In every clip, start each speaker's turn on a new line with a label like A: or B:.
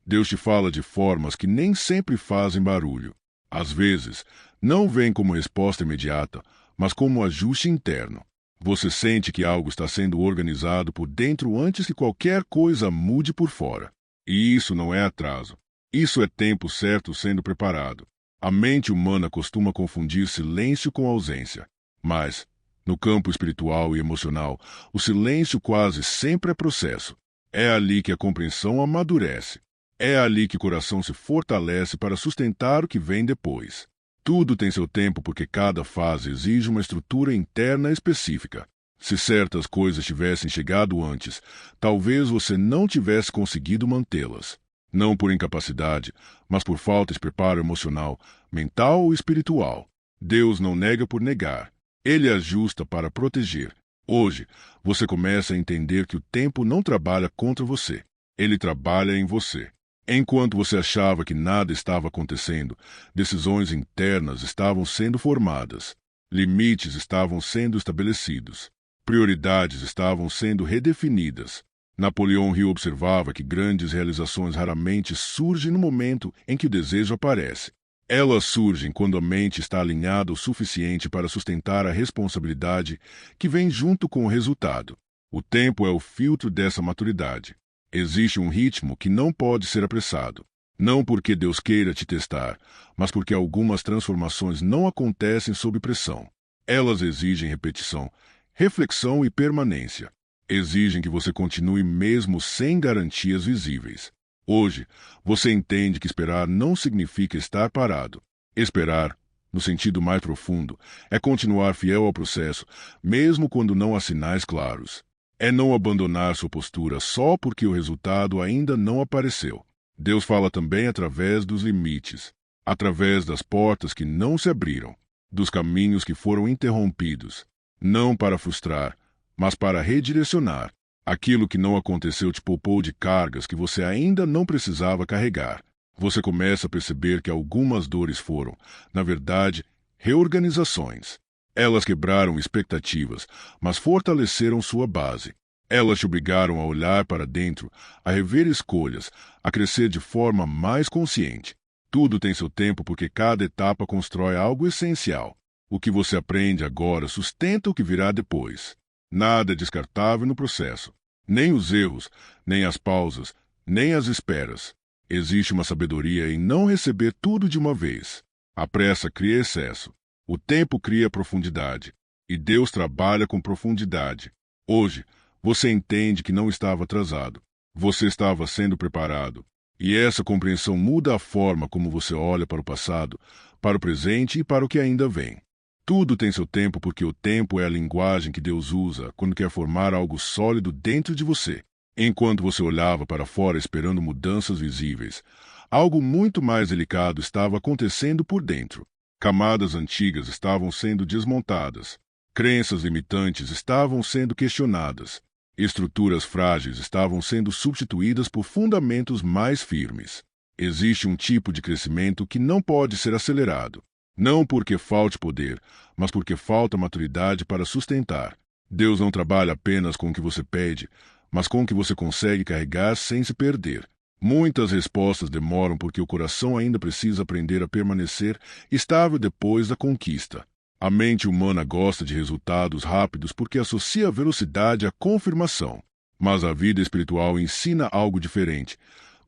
A: Deus te fala de formas que nem sempre fazem barulho. Às vezes, não vem como resposta imediata, mas como ajuste interno. Você sente que algo está sendo organizado por dentro antes que qualquer coisa mude por fora. E isso não é atraso. Isso é tempo certo sendo preparado. A mente humana costuma confundir silêncio com ausência. Mas, no campo espiritual e emocional, o silêncio quase sempre é processo. É ali que a compreensão amadurece. É ali que o coração se fortalece para sustentar o que vem depois. Tudo tem seu tempo porque cada fase exige uma estrutura interna específica. Se certas coisas tivessem chegado antes, talvez você não tivesse conseguido mantê-las. Não por incapacidade, mas por falta de preparo emocional, mental ou espiritual. Deus não nega por negar. Ele ajusta para proteger. Hoje, você começa a entender que o tempo não trabalha contra você. Ele trabalha em você. Enquanto você achava que nada estava acontecendo, decisões internas estavam sendo formadas, limites estavam sendo estabelecidos, prioridades estavam sendo redefinidas. Napoleão Hill observava que grandes realizações raramente surgem no momento em que o desejo aparece. Elas surgem quando a mente está alinhada o suficiente para sustentar a responsabilidade que vem junto com o resultado. O tempo é o filtro dessa maturidade. Existe um ritmo que não pode ser apressado. Não porque Deus queira te testar, mas porque algumas transformações não acontecem sob pressão. Elas exigem repetição, reflexão e permanência. Exigem que você continue mesmo sem garantias visíveis. Hoje, você entende que esperar não significa estar parado. Esperar, no sentido mais profundo, é continuar fiel ao processo, mesmo quando não há sinais claros. É não abandonar sua postura só porque o resultado ainda não apareceu. Deus fala também através dos limites, através das portas que não se abriram, dos caminhos que foram interrompidos, não para frustrar, mas para redirecionar. Aquilo que não aconteceu te poupou de cargas que você ainda não precisava carregar. Você começa a perceber que algumas dores foram, na verdade, reorganizações. Elas quebraram expectativas, mas fortaleceram sua base. Elas te obrigaram a olhar para dentro, a rever escolhas, a crescer de forma mais consciente. Tudo tem seu tempo porque cada etapa constrói algo essencial. O que você aprende agora sustenta o que virá depois. Nada é descartável no processo. Nem os erros, nem as pausas, nem as esperas. Existe uma sabedoria em não receber tudo de uma vez. A pressa cria excesso. O tempo cria profundidade. E Deus trabalha com profundidade. Hoje, você entende que não estava atrasado. Você estava sendo preparado. E essa compreensão muda a forma como você olha para o passado, para o presente e para o que ainda vem. Tudo tem seu tempo porque o tempo é a linguagem que Deus usa quando quer formar algo sólido dentro de você. Enquanto você olhava para fora esperando mudanças visíveis, algo muito mais delicado estava acontecendo por dentro. Camadas antigas estavam sendo desmontadas. Crenças limitantes estavam sendo questionadas. Estruturas frágeis estavam sendo substituídas por fundamentos mais firmes. Existe um tipo de crescimento que não pode ser acelerado. Não porque falte poder, mas porque falta maturidade para sustentar. Deus não trabalha apenas com o que você pede, mas com o que você consegue carregar sem se perder. Muitas respostas demoram porque o coração ainda precisa aprender a permanecer estável depois da conquista. A mente humana gosta de resultados rápidos porque associa a velocidade à confirmação. Mas a vida espiritual ensina algo diferente.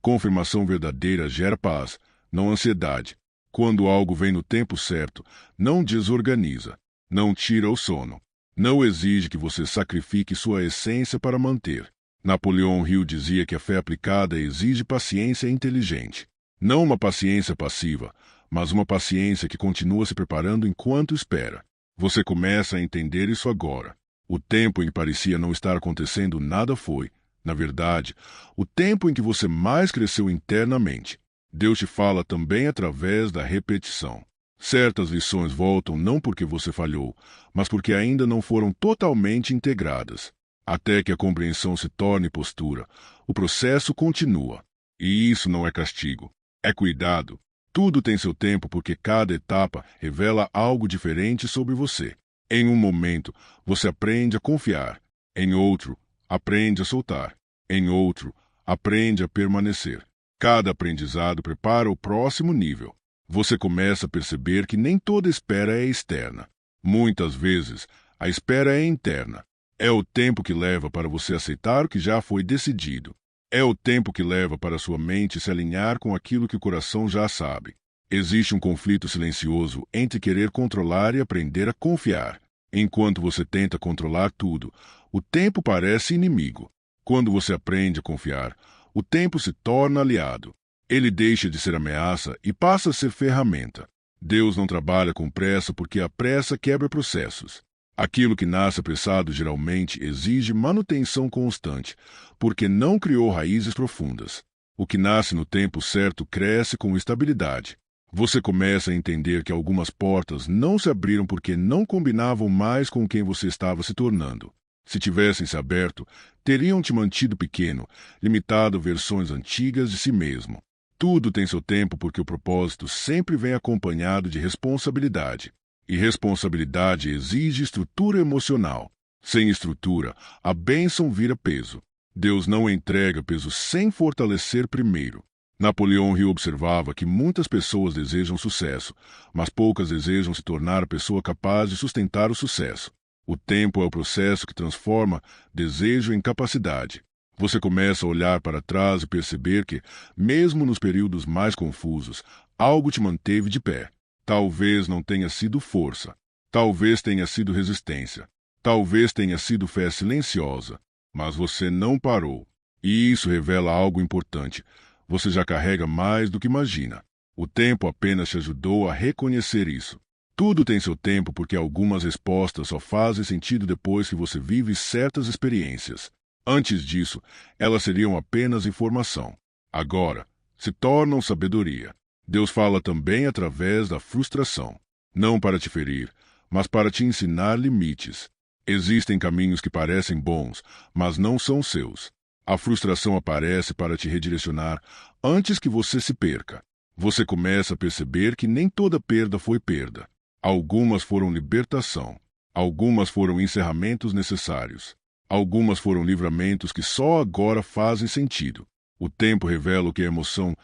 A: Confirmação verdadeira gera paz, não ansiedade. Quando algo vem no tempo certo, não desorganiza, não tira o sono, não exige que você sacrifique sua essência para manter. Napoleão Hill dizia que a fé aplicada exige paciência inteligente. Não uma paciência passiva, mas uma paciência que continua se preparando enquanto espera. Você começa a entender isso agora. O tempo em que parecia não estar acontecendo nada foi, na verdade, o tempo em que você mais cresceu internamente. Deus te fala também através da repetição. Certas lições voltam não porque você falhou, mas porque ainda não foram totalmente integradas. Até que a compreensão se torne postura, o processo continua. E isso não é castigo, é cuidado. Tudo tem seu tempo porque cada etapa revela algo diferente sobre você. Em um momento, você aprende a confiar. Em outro, aprende a soltar. Em outro, aprende a permanecer. Cada aprendizado prepara o próximo nível. Você começa a perceber que nem toda espera é externa. Muitas vezes, a espera é interna. É o tempo que leva para você aceitar o que já foi decidido. É o tempo que leva para sua mente se alinhar com aquilo que o coração já sabe. Existe um conflito silencioso entre querer controlar e aprender a confiar. Enquanto você tenta controlar tudo, o tempo parece inimigo. Quando você aprende a confiar, o tempo se torna aliado. Ele deixa de ser ameaça e passa a ser ferramenta. Deus não trabalha com pressa porque a pressa quebra processos. Aquilo que nasce apressado geralmente exige manutenção constante, porque não criou raízes profundas. O que nasce no tempo certo cresce com estabilidade. Você começa a entender que algumas portas não se abriram porque não combinavam mais com quem você estava se tornando. Se tivessem se aberto, teriam te mantido pequeno, limitado a versões antigas de si mesmo. Tudo tem seu tempo porque o propósito sempre vem acompanhado de responsabilidade. E responsabilidade exige estrutura emocional. Sem estrutura, a bênção vira peso. Deus não entrega peso sem fortalecer primeiro. Napoleão Hill observava que muitas pessoas desejam sucesso, mas poucas desejam se tornar a pessoa capaz de sustentar o sucesso. O tempo é o processo que transforma desejo em capacidade. Você começa a olhar para trás e perceber que, mesmo nos períodos mais confusos, algo te manteve de pé. Talvez não tenha sido força. Talvez tenha sido resistência. Talvez tenha sido fé silenciosa. Mas você não parou. E isso revela algo importante. Você já carrega mais do que imagina. O tempo apenas te ajudou a reconhecer isso. Tudo tem seu tempo porque algumas respostas só fazem sentido depois que você vive certas experiências. Antes disso, elas seriam apenas informação. Agora, se tornam sabedoria. Deus fala também através da frustração. Não para te ferir, mas para te ensinar limites. Existem caminhos que parecem bons, mas não são seus. A frustração aparece para te redirecionar antes que você se perca. Você começa a perceber que nem toda perda foi perda. Algumas foram libertação. Algumas foram encerramentos necessários. Algumas foram livramentos que só agora fazem sentido. O tempo revela o que a emoção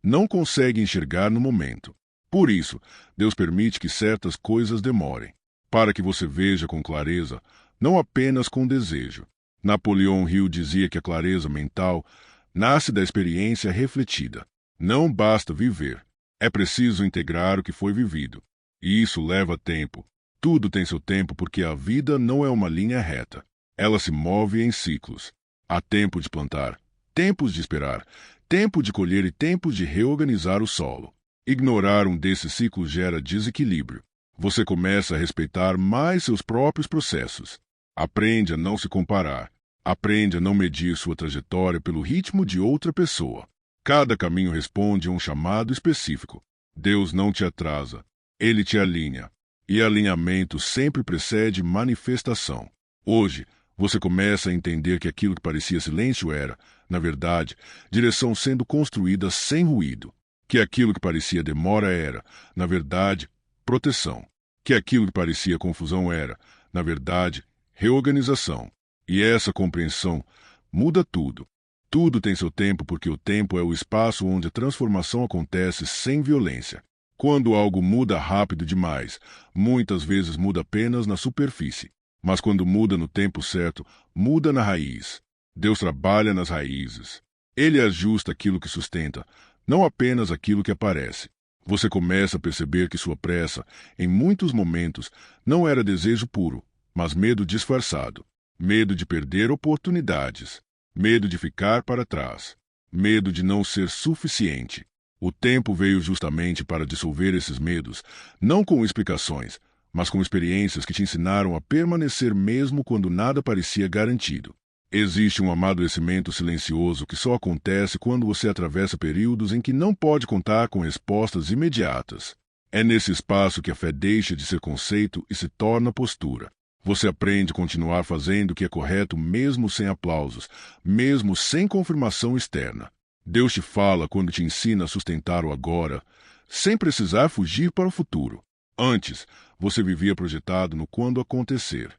A: não consegue enxergar no momento. Por isso, Deus permite que certas coisas demorem, para que você veja com clareza, não apenas com desejo. Napoleão Hill dizia que a clareza mental nasce da experiência refletida. Não basta viver, é preciso integrar o que foi vivido. E isso leva tempo. Tudo tem seu tempo porque a vida não é uma linha reta. Ela se move em ciclos. Há tempo de plantar, tempos de esperar, tempo de colher e tempos de reorganizar o solo. Ignorar um desses ciclos gera desequilíbrio. Você começa a respeitar mais seus próprios processos. Aprende a não se comparar. Aprende a não medir sua trajetória pelo ritmo de outra pessoa. Cada caminho responde a um chamado específico. Deus não te atrasa. Ele te alinha. E alinhamento sempre precede manifestação. Hoje, você começa a entender que aquilo que parecia silêncio era, na verdade, direção sendo construída sem ruído. Que aquilo que parecia demora era, na verdade, proteção. Que aquilo que parecia confusão era, na verdade, reorganização. E essa compreensão muda tudo. Tudo tem seu tempo porque o tempo é o espaço onde a transformação acontece sem violência. Quando algo muda rápido demais, muitas vezes muda apenas na superfície. Mas quando muda no tempo certo, muda na raiz. Deus trabalha nas raízes. Ele ajusta aquilo que sustenta, não apenas aquilo que aparece. Você começa a perceber que sua pressa, em muitos momentos, não era desejo puro, mas medo disfarçado. Medo de perder oportunidades. Medo de ficar para trás. Medo de não ser suficiente. O tempo veio justamente para dissolver esses medos, não com explicações, mas com experiências que te ensinaram a permanecer mesmo quando nada parecia garantido. Existe um amadurecimento silencioso que só acontece quando você atravessa períodos em que não pode contar com respostas imediatas. É nesse espaço que a fé deixa de ser conceito e se torna postura. Você aprende a continuar fazendo o que é correto mesmo sem aplausos, mesmo sem confirmação externa. Deus te fala quando te ensina a sustentar o agora, sem precisar fugir para o futuro. Antes, você vivia projetado no quando acontecer.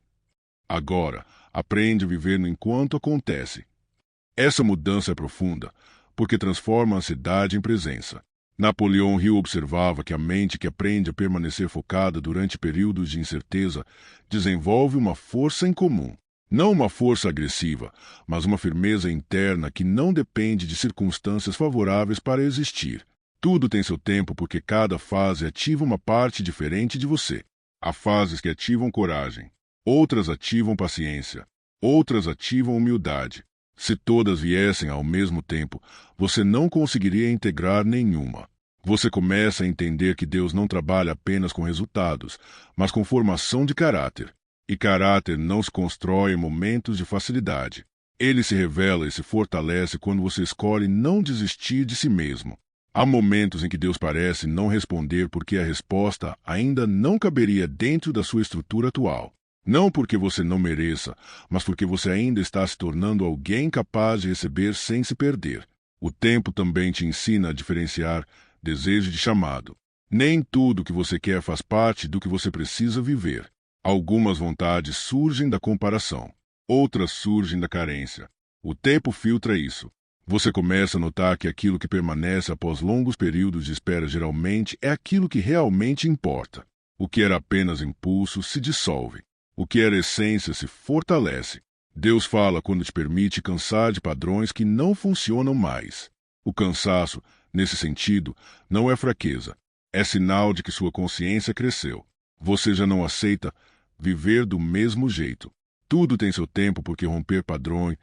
A: Agora, aprende a viver no enquanto acontece. Essa mudança é profunda, porque transforma a ansiedade em presença. Napoleão Hill observava que a mente que aprende a permanecer focada durante períodos de incerteza desenvolve uma força incomum. Não uma força agressiva, mas uma firmeza interna que não depende de circunstâncias favoráveis para existir. Tudo tem seu tempo porque cada fase ativa uma parte diferente de você. Há fases que ativam coragem, outras ativam paciência, outras ativam humildade. Se todas viessem ao mesmo tempo, você não conseguiria integrar nenhuma. Você começa a entender que Deus não trabalha apenas com resultados, mas com formação de caráter. E caráter não se constrói em momentos de facilidade. Ele se revela e se fortalece quando você escolhe não desistir de si mesmo. Há momentos em que Deus parece não responder porque a resposta ainda não caberia dentro da sua estrutura atual. Não porque você não mereça, mas porque você ainda está se tornando alguém capaz de receber sem se perder. O tempo também te ensina a diferenciar desejo de chamado. Nem tudo que você quer faz parte do que você precisa viver. Algumas vontades surgem da comparação, outras surgem da carência. O tempo filtra isso. Você começa a notar que aquilo que permanece após longos períodos de espera geralmente é aquilo que realmente importa. O que era apenas impulso se dissolve. O que era essência se fortalece. Deus fala quando te permite cansar de padrões que não funcionam mais. O cansaço, nesse sentido, não é fraqueza. É sinal de que sua consciência cresceu. Você já não aceita viver do mesmo jeito. Tudo tem seu tempo porque romper padrões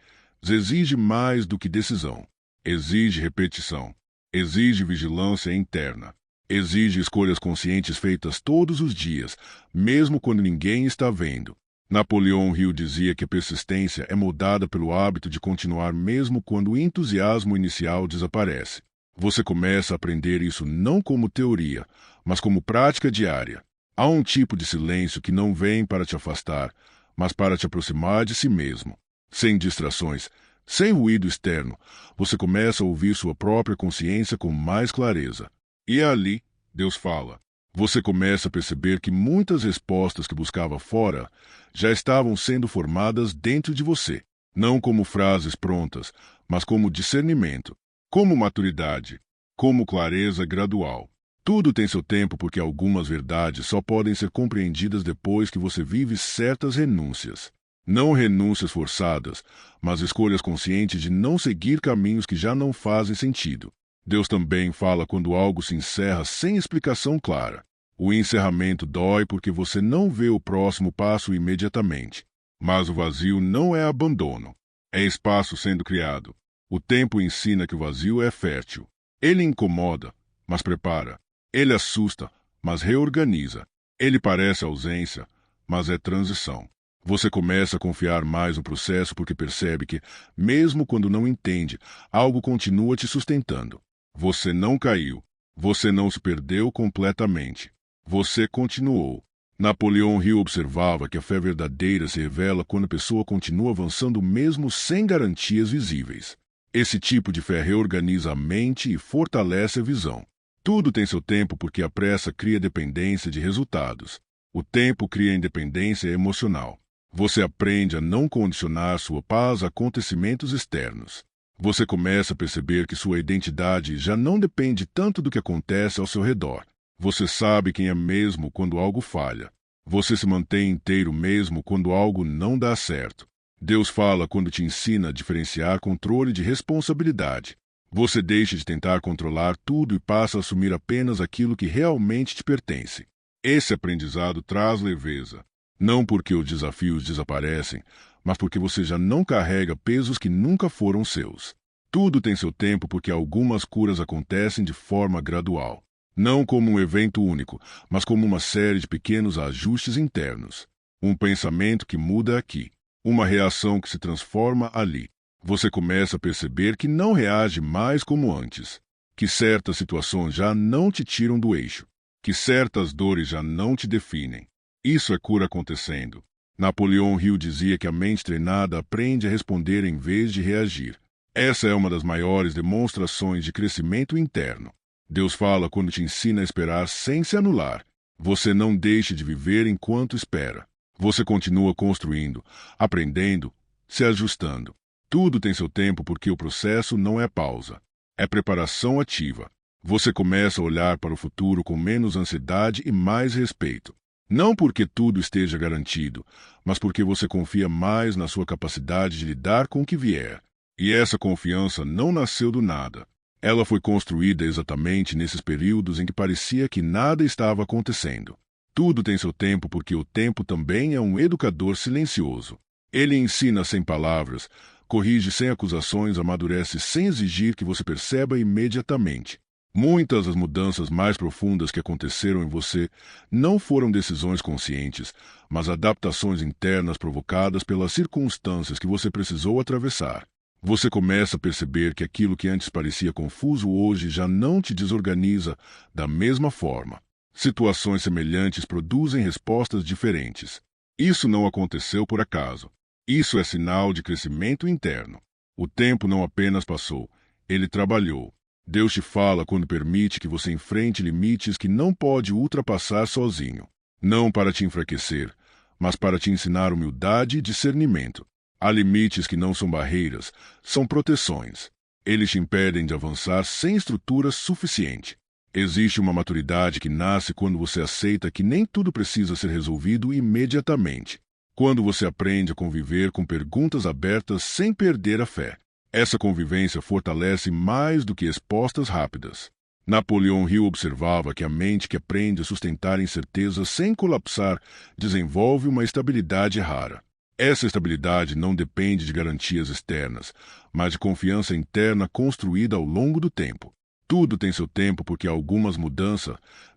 A: exige mais do que decisão. Exige repetição. Exige vigilância interna. Exige escolhas conscientes feitas todos os dias, mesmo quando ninguém está vendo. Napoleão Hill dizia que a persistência é moldada pelo hábito de continuar mesmo quando o entusiasmo inicial desaparece. Você começa a aprender isso não como teoria, mas como prática diária. Há um tipo de silêncio que não vem para te afastar, mas para te aproximar de si mesmo. Sem distrações, sem ruído externo, você começa a ouvir sua própria consciência com mais clareza. E é ali, Deus fala. Você começa a perceber que muitas respostas que buscava fora já estavam sendo formadas dentro de você. Não como frases prontas, mas como discernimento, como maturidade, como clareza gradual. Tudo tem seu tempo porque algumas verdades só podem ser compreendidas depois que você vive certas renúncias. Não renúncias forçadas, mas escolhas conscientes de não seguir caminhos que já não fazem sentido. Deus também fala quando algo se encerra sem explicação clara. O encerramento dói porque você não vê o próximo passo imediatamente. Mas o vazio não é abandono. É espaço sendo criado. O tempo ensina que o vazio é fértil. Ele incomoda, mas prepara. Ele assusta, mas reorganiza. Ele parece ausência, mas é transição. Você começa a confiar mais no processo porque percebe que, mesmo quando não entende, algo continua te sustentando. Você não caiu. Você não se perdeu completamente. Você continuou. Napoleão Hill observava que a fé verdadeira se revela quando a pessoa continua avançando mesmo sem garantias visíveis. Esse tipo de fé reorganiza a mente e fortalece a visão. Tudo tem seu tempo porque a pressa cria dependência de resultados. O tempo cria independência emocional. Você aprende a não condicionar sua paz a acontecimentos externos. Você começa a perceber que sua identidade já não depende tanto do que acontece ao seu redor. Você sabe quem é mesmo quando algo falha. Você se mantém inteiro mesmo quando algo não dá certo. Deus fala quando te ensina a diferenciar controle de responsabilidade. Você deixa de tentar controlar tudo e passa a assumir apenas aquilo que realmente te pertence. Esse aprendizado traz leveza. Não porque os desafios desaparecem, mas porque você já não carrega pesos que nunca foram seus. Tudo tem seu tempo porque algumas curas acontecem de forma gradual. Não como um evento único, mas como uma série de pequenos ajustes internos. Um pensamento que muda aqui. Uma reação que se transforma ali. Você começa a perceber que não reage mais como antes. Que certas situações já não te tiram do eixo. Que certas dores já não te definem. Isso é cura acontecendo. Napoleão Hill dizia que a mente treinada aprende a responder em vez de reagir. Essa é uma das maiores demonstrações de crescimento interno. Deus fala quando te ensina a esperar sem se anular. Você não deixa de viver enquanto espera. Você continua construindo, aprendendo, se ajustando. Tudo tem seu tempo porque o processo não é pausa. É preparação ativa. Você começa a olhar para o futuro com menos ansiedade e mais respeito. Não porque tudo esteja garantido, mas porque você confia mais na sua capacidade de lidar com o que vier. E essa confiança não nasceu do nada. Ela foi construída exatamente nesses períodos em que parecia que nada estava acontecendo. Tudo tem seu tempo porque o tempo também é um educador silencioso. Ele ensina sem palavras, corrige sem acusações, amadurece sem exigir que você perceba imediatamente. Muitas das mudanças mais profundas que aconteceram em você não foram decisões conscientes, mas adaptações internas provocadas pelas circunstâncias que você precisou atravessar. Você começa a perceber que aquilo que antes parecia confuso hoje já não te desorganiza da mesma forma. Situações semelhantes produzem respostas diferentes. Isso não aconteceu por acaso. Isso é sinal de crescimento interno. O tempo não apenas passou, ele trabalhou. Deus te fala quando permite que você enfrente limites que não pode ultrapassar sozinho. Não para te enfraquecer, mas para te ensinar humildade e discernimento. Há limites que não são barreiras, são proteções. Eles te impedem de avançar sem estrutura suficiente. Existe uma maturidade que nasce quando você aceita que nem tudo precisa ser resolvido imediatamente. Quando você aprende a conviver com perguntas abertas sem perder a fé. Essa convivência fortalece mais do que respostas rápidas. Napoleão Hill observava que a mente que aprende a sustentar incertezas sem colapsar desenvolve uma estabilidade rara. Essa estabilidade não depende de garantias externas, mas de confiança interna construída ao longo do tempo. Tudo tem seu tempo porque algumas mudanças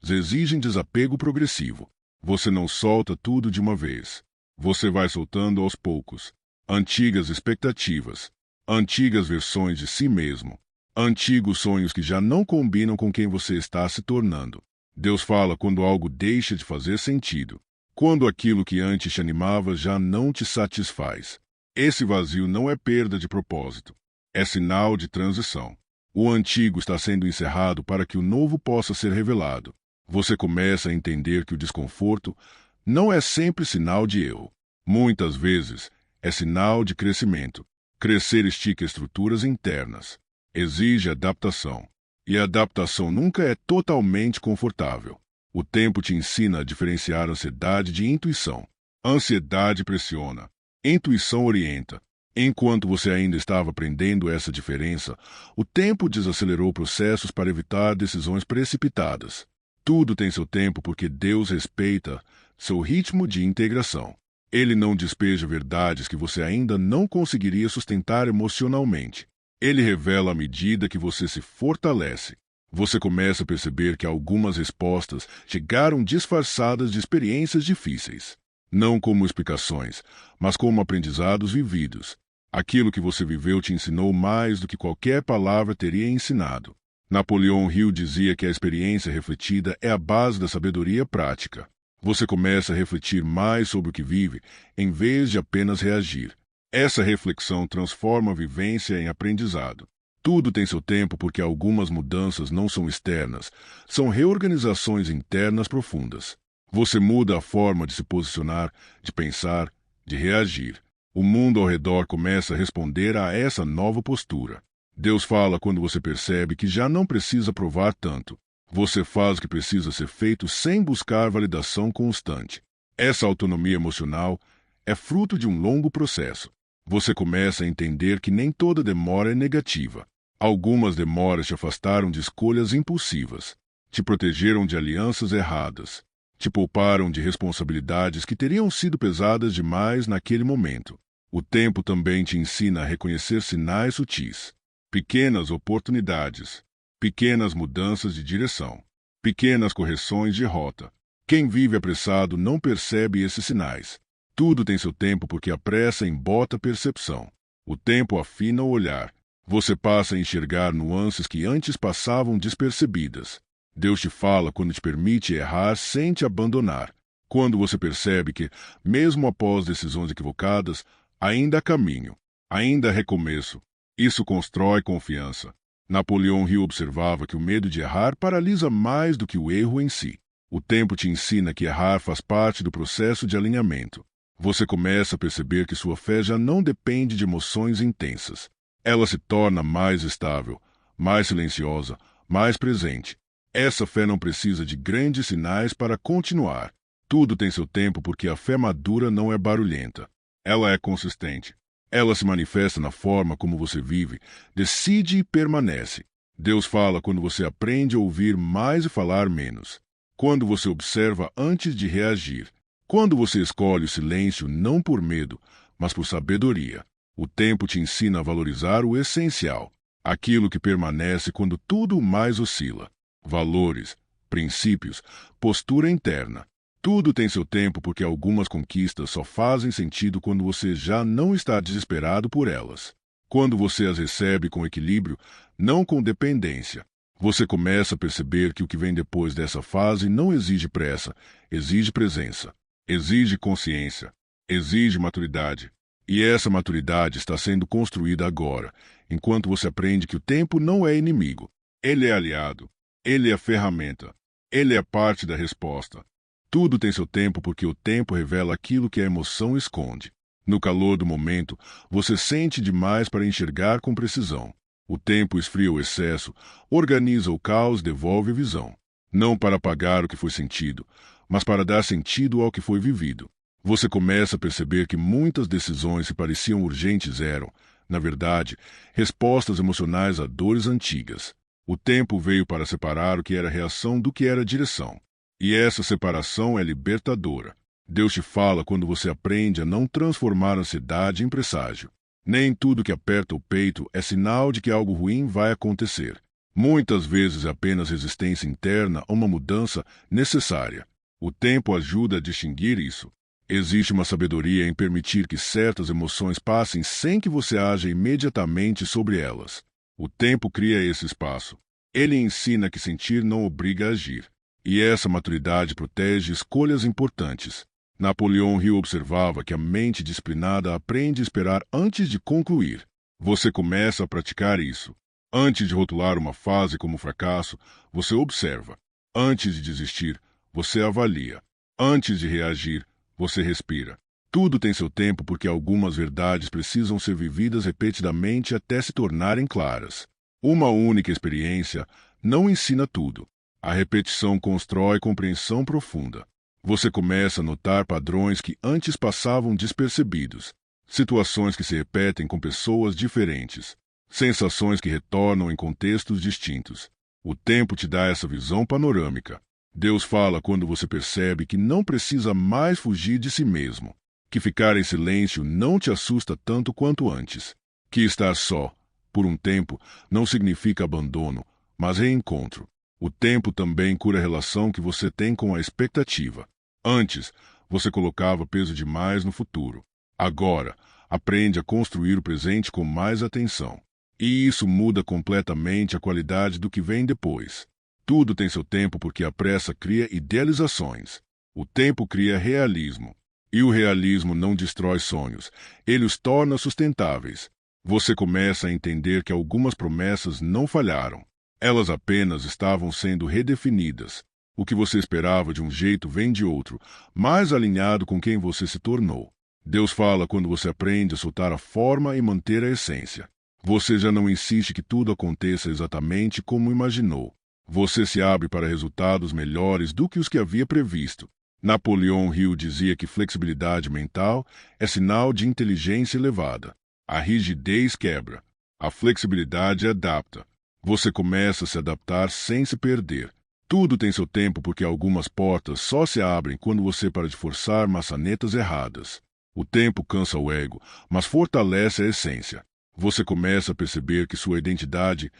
A: exigem desapego progressivo. Você não solta tudo de uma vez. Você vai soltando aos poucos. Antigas expectativas. Antigas versões de si mesmo. Antigos sonhos que já não combinam com quem você está se tornando. Deus fala quando algo deixa de fazer sentido. Quando aquilo que antes te animava já não te satisfaz. Esse vazio não é perda de propósito. É sinal de transição. O antigo está sendo encerrado para que o novo possa ser revelado. Você começa a entender que o desconforto não é sempre sinal de erro. Muitas vezes é sinal de crescimento. Crescer estica estruturas internas. Exige adaptação. E a adaptação nunca é totalmente confortável. O tempo te ensina a diferenciar ansiedade de intuição. Ansiedade pressiona. Intuição orienta. Enquanto você ainda estava aprendendo essa diferença, o tempo desacelerou processos para evitar decisões precipitadas. Tudo tem seu tempo porque Deus respeita seu ritmo de integração. Ele não despeja verdades que você ainda não conseguiria sustentar emocionalmente. Ele revela à medida que você se fortalece. Você começa a perceber que algumas respostas chegaram disfarçadas de experiências difíceis. Não como explicações, mas como aprendizados vividos. Aquilo que você viveu te ensinou mais do que qualquer palavra teria ensinado. Napoleão Hill dizia que a experiência refletida é a base da sabedoria prática. Você começa a refletir mais sobre o que vive, em vez de apenas reagir. Essa reflexão transforma a vivência em aprendizado. Tudo tem seu tempo porque algumas mudanças não são externas, são reorganizações internas profundas. Você muda a forma de se posicionar, de pensar, de reagir. O mundo ao redor começa a responder a essa nova postura. Deus fala quando você percebe que já não precisa provar tanto. Você faz o que precisa ser feito sem buscar validação constante. Essa autonomia emocional é fruto de um longo processo. Você começa a entender que nem toda demora é negativa. Algumas demoras te afastaram de escolhas impulsivas, te protegeram de alianças erradas, te pouparam de responsabilidades que teriam sido pesadas demais naquele momento. O tempo também te ensina a reconhecer sinais sutis, pequenas oportunidades, pequenas mudanças de direção, pequenas correções de rota. Quem vive apressado não percebe esses sinais. Tudo tem seu tempo porque a pressa embota a percepção. O tempo afina o olhar. Você passa a enxergar nuances que antes passavam despercebidas. Deus te fala quando te permite errar sem te abandonar. Quando você percebe que, mesmo após decisões equivocadas, ainda há caminho, ainda há recomeço. Isso constrói confiança. Napoleão Hill observava que o medo de errar paralisa mais do que o erro em si. O tempo te ensina que errar faz parte do processo de alinhamento. Você começa a perceber que sua fé já não depende de emoções intensas. Ela se torna mais estável, mais silenciosa, mais presente. Essa fé não precisa de grandes sinais para continuar. Tudo tem seu tempo porque a fé madura não é barulhenta. Ela é consistente. Ela se manifesta na forma como você vive, decide e permanece. Deus fala quando você aprende a ouvir mais e falar menos. Quando você observa antes de reagir. Quando você escolhe o silêncio não por medo, mas por sabedoria. O tempo te ensina a valorizar o essencial, aquilo que permanece quando tudo mais oscila. Valores, princípios, postura interna. Tudo tem seu tempo porque algumas conquistas só fazem sentido quando você já não está desesperado por elas. Quando você as recebe com equilíbrio, não com dependência, você começa a perceber que o que vem depois dessa fase não exige pressa, exige presença, exige consciência, exige maturidade. E essa maturidade está sendo construída agora, enquanto você aprende que o tempo não é inimigo. Ele é aliado, ele é ferramenta, ele é parte da resposta. Tudo tem seu tempo porque o tempo revela aquilo que a emoção esconde. No calor do momento, você sente demais para enxergar com precisão. O tempo esfria o excesso, organiza o caos, devolve a visão. Não para apagar o que foi sentido, mas para dar sentido ao que foi vivido. Você começa a perceber que muitas decisões que pareciam urgentes eram, na verdade, respostas emocionais a dores antigas. O tempo veio para separar o que era reação do que era direção. E essa separação é libertadora. Deus te fala quando você aprende a não transformar a ansiedade em presságio. Nem tudo que aperta o peito é sinal de que algo ruim vai acontecer. Muitas vezes é apenas resistência interna a uma mudança necessária. O tempo ajuda a distinguir isso. Existe uma sabedoria em permitir que certas emoções passem sem que você haja imediatamente sobre elas. O tempo cria esse espaço. Ele ensina que sentir não obriga a agir. E essa maturidade protege escolhas importantes. Napoleão Hill observava que a mente disciplinada aprende a esperar antes de concluir. Você começa a praticar isso. Antes de rotular uma fase como fracasso, você observa. Antes de desistir, você avalia. Antes de reagir, você respira. Tudo tem seu tempo porque algumas verdades precisam ser vividas repetidamente até se tornarem claras. Uma única experiência não ensina tudo. A repetição constrói compreensão profunda. Você começa a notar padrões que antes passavam despercebidos, situações que se repetem com pessoas diferentes, sensações que retornam em contextos distintos. O tempo te dá essa visão panorâmica. Deus fala quando você percebe que não precisa mais fugir de si mesmo, que ficar em silêncio não te assusta tanto quanto antes, que estar só, por um tempo, não significa abandono, mas reencontro. O tempo também cura a relação que você tem com a expectativa. Antes, você colocava peso demais no futuro. Agora, aprende a construir o presente com mais atenção. E isso muda completamente a qualidade do que vem depois. Tudo tem seu tempo porque a pressa cria idealizações. O tempo cria realismo. E o realismo não destrói sonhos, ele os torna sustentáveis. Você começa a entender que algumas promessas não falharam. Elas apenas estavam sendo redefinidas. O que você esperava de um jeito vem de outro, mais alinhado com quem você se tornou. Deus fala quando você aprende a soltar a forma e manter a essência. Você já não insiste que tudo aconteça exatamente como imaginou. Você se abre para resultados melhores do que os que havia previsto. Napoleão Hill dizia que flexibilidade mental é sinal de inteligência elevada. A rigidez quebra. A flexibilidade adapta. Você começa a se adaptar sem se perder. Tudo tem seu tempo porque algumas portas só se abrem quando você para de forçar maçanetas erradas. O tempo cansa o ego, mas fortalece a essência. Você começa a perceber que sua identidade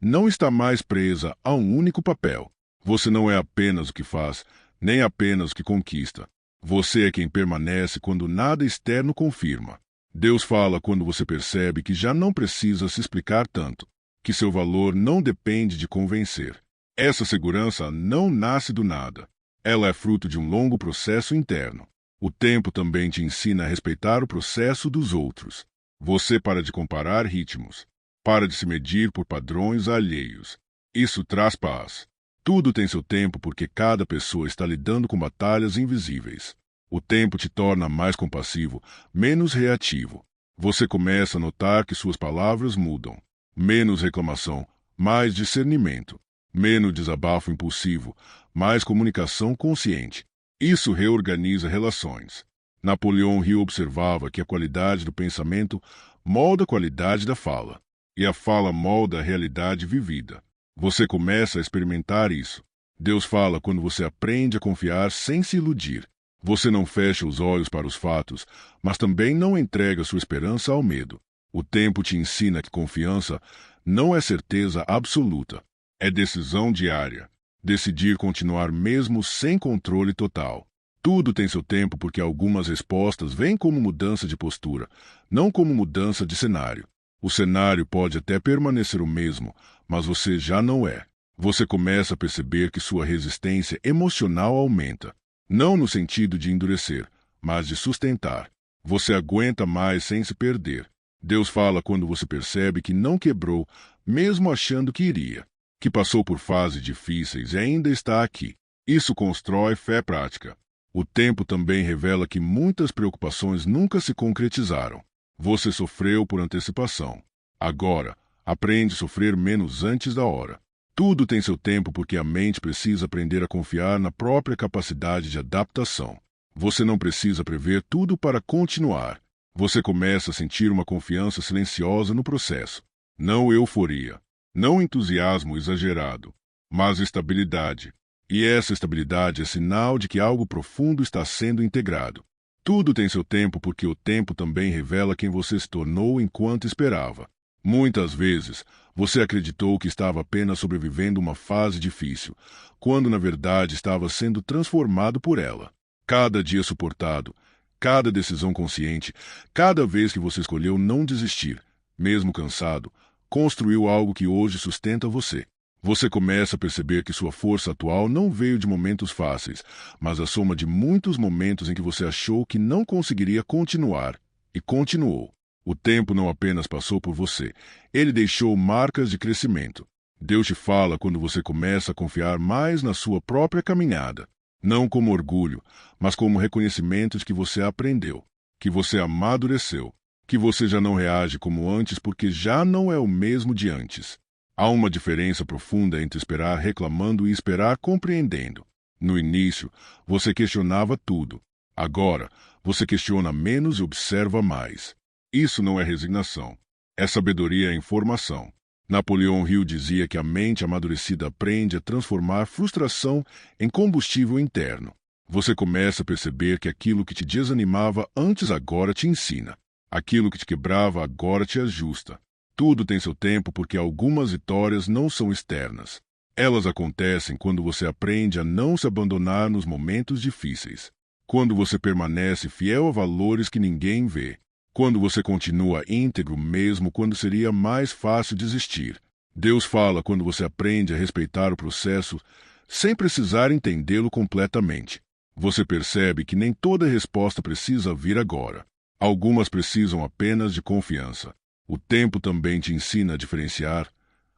A: não está mais presa a um único papel. Você não é apenas o que faz, nem apenas o que conquista. Você é quem permanece quando nada externo confirma. Deus fala quando você percebe que já não precisa se explicar tanto, que seu valor não depende de convencer. Essa segurança não nasce do nada. Ela é fruto de um longo processo interno. O tempo também te ensina a respeitar o processo dos outros. Você para de comparar ritmos. Para de se medir por padrões alheios. Isso traz paz. Tudo tem seu tempo porque cada pessoa está lidando com batalhas invisíveis. O tempo te torna mais compassivo, menos reativo. Você começa a notar que suas palavras mudam. Menos reclamação, mais discernimento, menos desabafo impulsivo, mais comunicação consciente. Isso reorganiza relações. Napoleão Hill observava que a qualidade do pensamento molda a qualidade da fala, e a fala molda a realidade vivida. Você começa a experimentar isso. Deus fala quando você aprende a confiar sem se iludir. Você não fecha os olhos para os fatos, mas também não entrega sua esperança ao medo. O tempo te ensina que confiança não é certeza absoluta, é decisão diária. Decidir continuar mesmo sem controle total. Tudo tem seu tempo porque algumas respostas vêm como mudança de postura, não como mudança de cenário. O cenário pode até permanecer o mesmo, mas você já não é. Você começa a perceber que sua resistência emocional aumenta. Não no sentido de endurecer, mas de sustentar. Você aguenta mais sem se perder. Deus fala quando você percebe que não quebrou, mesmo achando que iria. Que passou por fases difíceis e ainda está aqui. Isso constrói fé prática. O tempo também revela que muitas preocupações nunca se concretizaram. Você sofreu por antecipação. Agora, aprende a sofrer menos antes da hora. Tudo tem seu tempo porque a mente precisa aprender a confiar na própria capacidade de adaptação. Você não precisa prever tudo para continuar. Você começa a sentir uma confiança silenciosa no processo. Não euforia, não entusiasmo exagerado, mas estabilidade. E essa estabilidade é sinal de que algo profundo está sendo integrado. Tudo tem seu tempo porque o tempo também revela quem você se tornou enquanto esperava. Muitas vezes, você acreditou que estava apenas sobrevivendo uma fase difícil, quando na verdade estava sendo transformado por ela. Cada dia suportado, cada decisão consciente, cada vez que você escolheu não desistir, mesmo cansado, construiu algo que hoje sustenta você. Você começa a perceber que sua força atual não veio de momentos fáceis, mas a soma de muitos momentos em que você achou que não conseguiria continuar, e continuou. O tempo não apenas passou por você, ele deixou marcas de crescimento. Deus te fala quando você começa a confiar mais na sua própria caminhada, não como orgulho, mas como reconhecimento de que você aprendeu, que você amadureceu, que você já não reage como antes porque já não é o mesmo de antes. Há uma diferença profunda entre esperar reclamando e esperar compreendendo. No início, você questionava tudo. Agora, você questiona menos e observa mais. Isso não é resignação. É sabedoria em formação. Napoleão Hill dizia que a mente amadurecida aprende a transformar frustração em combustível interno. Você começa a perceber que aquilo que te desanimava antes agora te ensina. Aquilo que te quebrava agora te ajusta. Tudo tem seu tempo porque algumas vitórias não são externas. Elas acontecem quando você aprende a não se abandonar nos momentos difíceis. Quando você permanece fiel a valores que ninguém vê. Quando você continua íntegro mesmo quando seria mais fácil desistir. Deus fala quando você aprende a respeitar o processo sem precisar entendê-lo completamente. Você percebe que nem toda resposta precisa vir agora. Algumas precisam apenas de confiança. O tempo também te ensina a diferenciar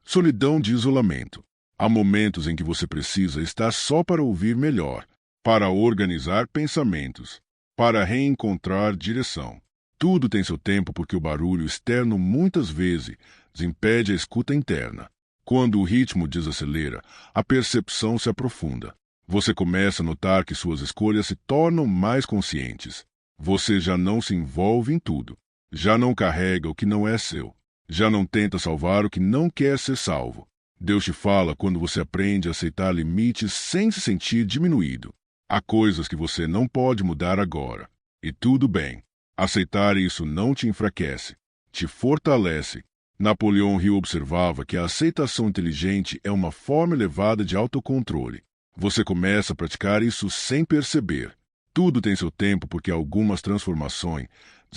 A: solidão de isolamento. Há momentos em que você precisa estar só para ouvir melhor, para organizar pensamentos, para reencontrar direção. Tudo tem seu tempo porque o barulho externo muitas vezes impede a escuta interna. Quando o ritmo desacelera, a percepção se aprofunda. Você começa a notar que suas escolhas se tornam mais conscientes. Você já não se envolve em tudo. Já não carrega o que não é seu. Já não tenta salvar o que não quer ser salvo. Deus te fala quando você aprende a aceitar limites sem se sentir diminuído. Há coisas que você não pode mudar agora. E tudo bem. Aceitar isso não te enfraquece, te fortalece. Napoleão Hill observava que a aceitação inteligente é uma forma elevada de autocontrole. Você começa a praticar isso sem perceber. Tudo tem seu tempo porque algumas transformações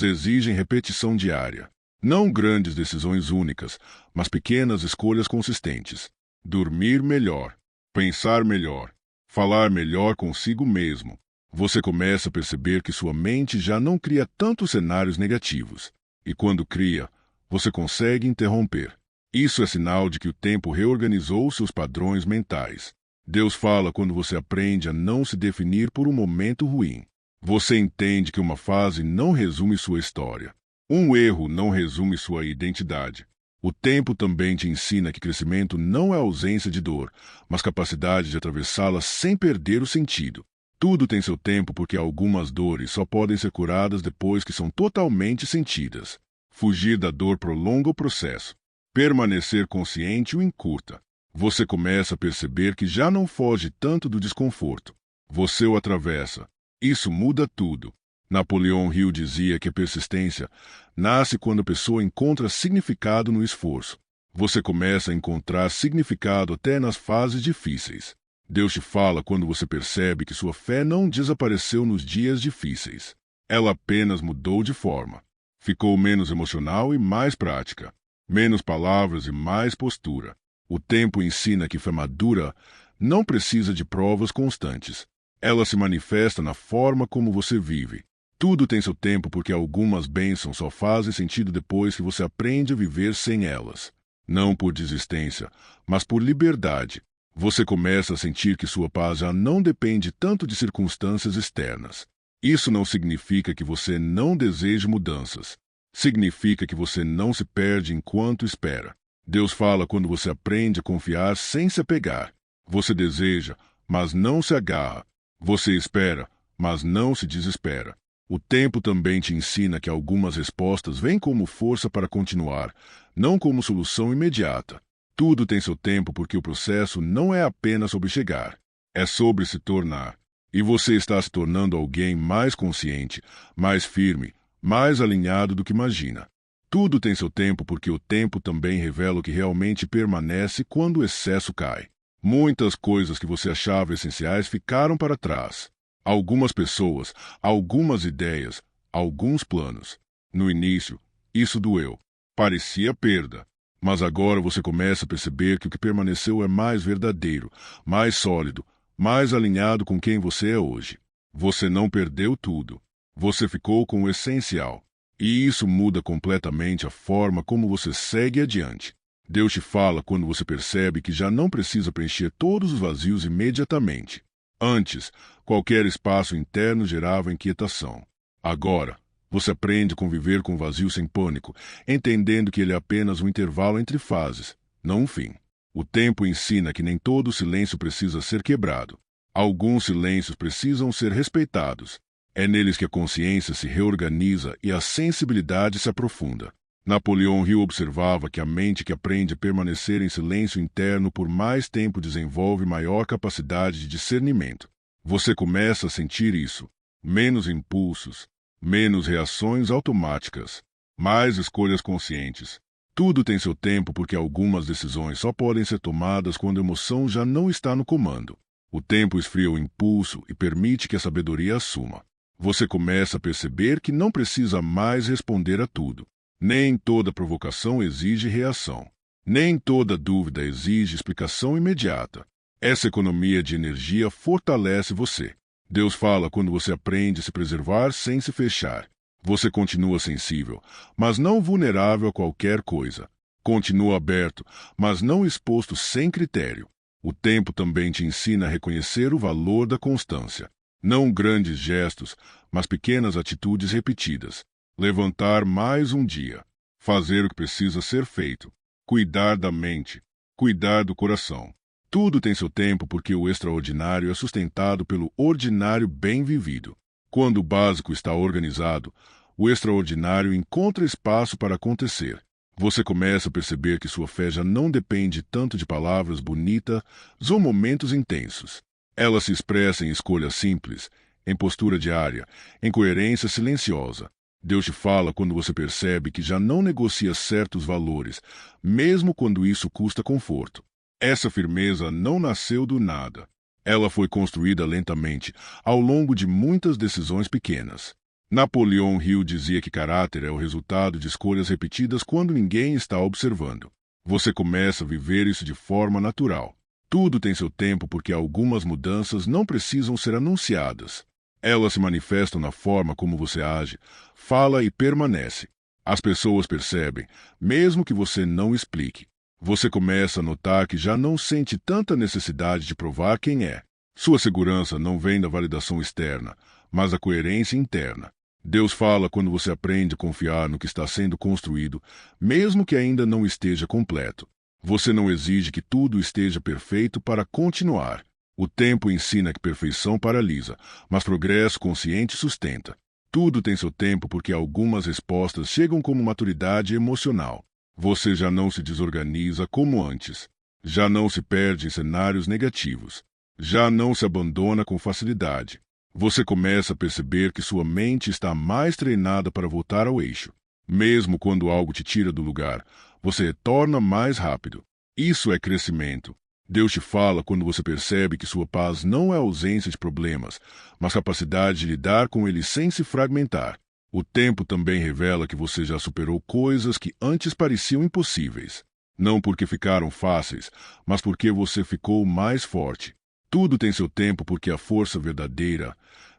A: exigem repetição diária. Não grandes decisões únicas, mas pequenas escolhas consistentes. Dormir melhor, pensar melhor, falar melhor consigo mesmo. Você começa a perceber que sua mente já não cria tantos cenários negativos. E quando cria, você consegue interromper. Isso é sinal de que o tempo reorganizou seus padrões mentais. Deus fala quando você aprende a não se definir por um momento ruim. Você entende que uma fase não resume sua história. Um erro não resume sua identidade. O tempo também te ensina que crescimento não é ausência de dor, mas capacidade de atravessá-la sem perder o sentido. Tudo tem seu tempo porque algumas dores só podem ser curadas depois que são totalmente sentidas. Fugir da dor prolonga o processo. Permanecer consciente o encurta. Você começa a perceber que já não foge tanto do desconforto. Você o atravessa. Isso muda tudo. Napoleão Hill dizia que a persistência nasce quando a pessoa encontra significado no esforço. Você começa a encontrar significado até nas fases difíceis. Deus te fala quando você percebe que sua fé não desapareceu nos dias difíceis. Ela apenas mudou de forma. Ficou menos emocional e mais prática. Menos palavras e mais postura. O tempo ensina que fé madura não precisa de provas constantes. Ela se manifesta na forma como você vive. Tudo tem seu tempo porque algumas bênçãos só fazem sentido depois que você aprende a viver sem elas. Não por desistência, mas por liberdade. Você começa a sentir que sua paz já não depende tanto de circunstâncias externas. Isso não significa que você não deseje mudanças. Significa que você não se perde enquanto espera. Deus fala quando você aprende a confiar sem se apegar. Você deseja, mas não se agarra. Você espera, mas não se desespera. O tempo também te ensina que algumas respostas vêm como força para continuar, não como solução imediata. Tudo tem seu tempo porque o processo não é apenas sobre chegar, é sobre se tornar. E você está se tornando alguém mais consciente, mais firme, mais alinhado do que imagina. Tudo tem seu tempo porque o tempo também revela o que realmente permanece quando o excesso cai. Muitas coisas que você achava essenciais ficaram para trás. Algumas pessoas, algumas ideias, alguns planos. No início, isso doeu. Parecia perda. Mas agora você começa a perceber que o que permaneceu é mais verdadeiro, mais sólido, mais alinhado com quem você é hoje. Você não perdeu tudo. Você ficou com o essencial. E isso muda completamente a forma como você segue adiante. Deus te fala quando você percebe que já não precisa preencher todos os vazios imediatamente. Antes, qualquer espaço interno gerava inquietação. Agora, você aprende a conviver com o vazio sem pânico, entendendo que ele é apenas um intervalo entre fases, não um fim. O tempo ensina que nem todo silêncio precisa ser quebrado. Alguns silêncios precisam ser respeitados. É neles que a consciência se reorganiza e a sensibilidade se aprofunda. Napoleão Hill observava que a mente que aprende a permanecer em silêncio interno por mais tempo desenvolve maior capacidade de discernimento. Você começa a sentir isso. Menos impulsos, menos reações automáticas, mais escolhas conscientes. Tudo tem seu tempo porque algumas decisões só podem ser tomadas quando a emoção já não está no comando. O tempo esfria o impulso e permite que a sabedoria assuma. Você começa a perceber que não precisa mais responder a tudo. Nem toda provocação exige reação. Nem toda dúvida exige explicação imediata. Essa economia de energia fortalece você. Deus fala quando você aprende a se preservar sem se fechar. Você continua sensível, mas não vulnerável a qualquer coisa. Continua aberto, mas não exposto sem critério. O tempo também te ensina a reconhecer o valor da constância. Não grandes gestos, mas pequenas atitudes repetidas. Levantar mais um dia. Fazer o que precisa ser feito. Cuidar da mente. Cuidar do coração. Tudo tem seu tempo porque o extraordinário é sustentado pelo ordinário bem vivido. Quando o básico está organizado, o extraordinário encontra espaço para acontecer. Você começa a perceber que sua fé já não depende tanto de palavras bonitas ou momentos intensos. Ela se expressa em escolhas simples, em postura diária, em coerência silenciosa. Deus te fala quando você percebe que já não negocia certos valores, mesmo quando isso custa conforto. Essa firmeza não nasceu do nada. Ela foi construída lentamente, ao longo de muitas decisões pequenas. Napoleão Hill dizia que caráter é o resultado de escolhas repetidas quando ninguém está observando. Você começa a viver isso de forma natural. Tudo tem seu tempo porque algumas mudanças não precisam ser anunciadas. Elas se manifestam na forma como você age, fala e permanece. As pessoas percebem, mesmo que você não explique. Você começa a notar que já não sente tanta necessidade de provar quem é. Sua segurança não vem da validação externa, mas da coerência interna. Deus fala quando você aprende a confiar no que está sendo construído, mesmo que ainda não esteja completo. Você não exige que tudo esteja perfeito para continuar. O tempo ensina que perfeição paralisa, mas progresso consciente sustenta. Tudo tem seu tempo porque algumas respostas chegam como maturidade emocional. Você já não se desorganiza como antes. Já não se perde em cenários negativos. Já não se abandona com facilidade. Você começa a perceber que sua mente está mais treinada para voltar ao eixo. Mesmo quando algo te tira do lugar, você retorna mais rápido. Isso é crescimento. Deus te fala quando você percebe que sua paz não é ausência de problemas, mas capacidade de lidar com eles sem se fragmentar. O tempo também revela que você já superou coisas que antes pareciam impossíveis. Não porque ficaram fáceis, mas porque você ficou mais forte. Tudo tem seu tempo porque a força verdadeira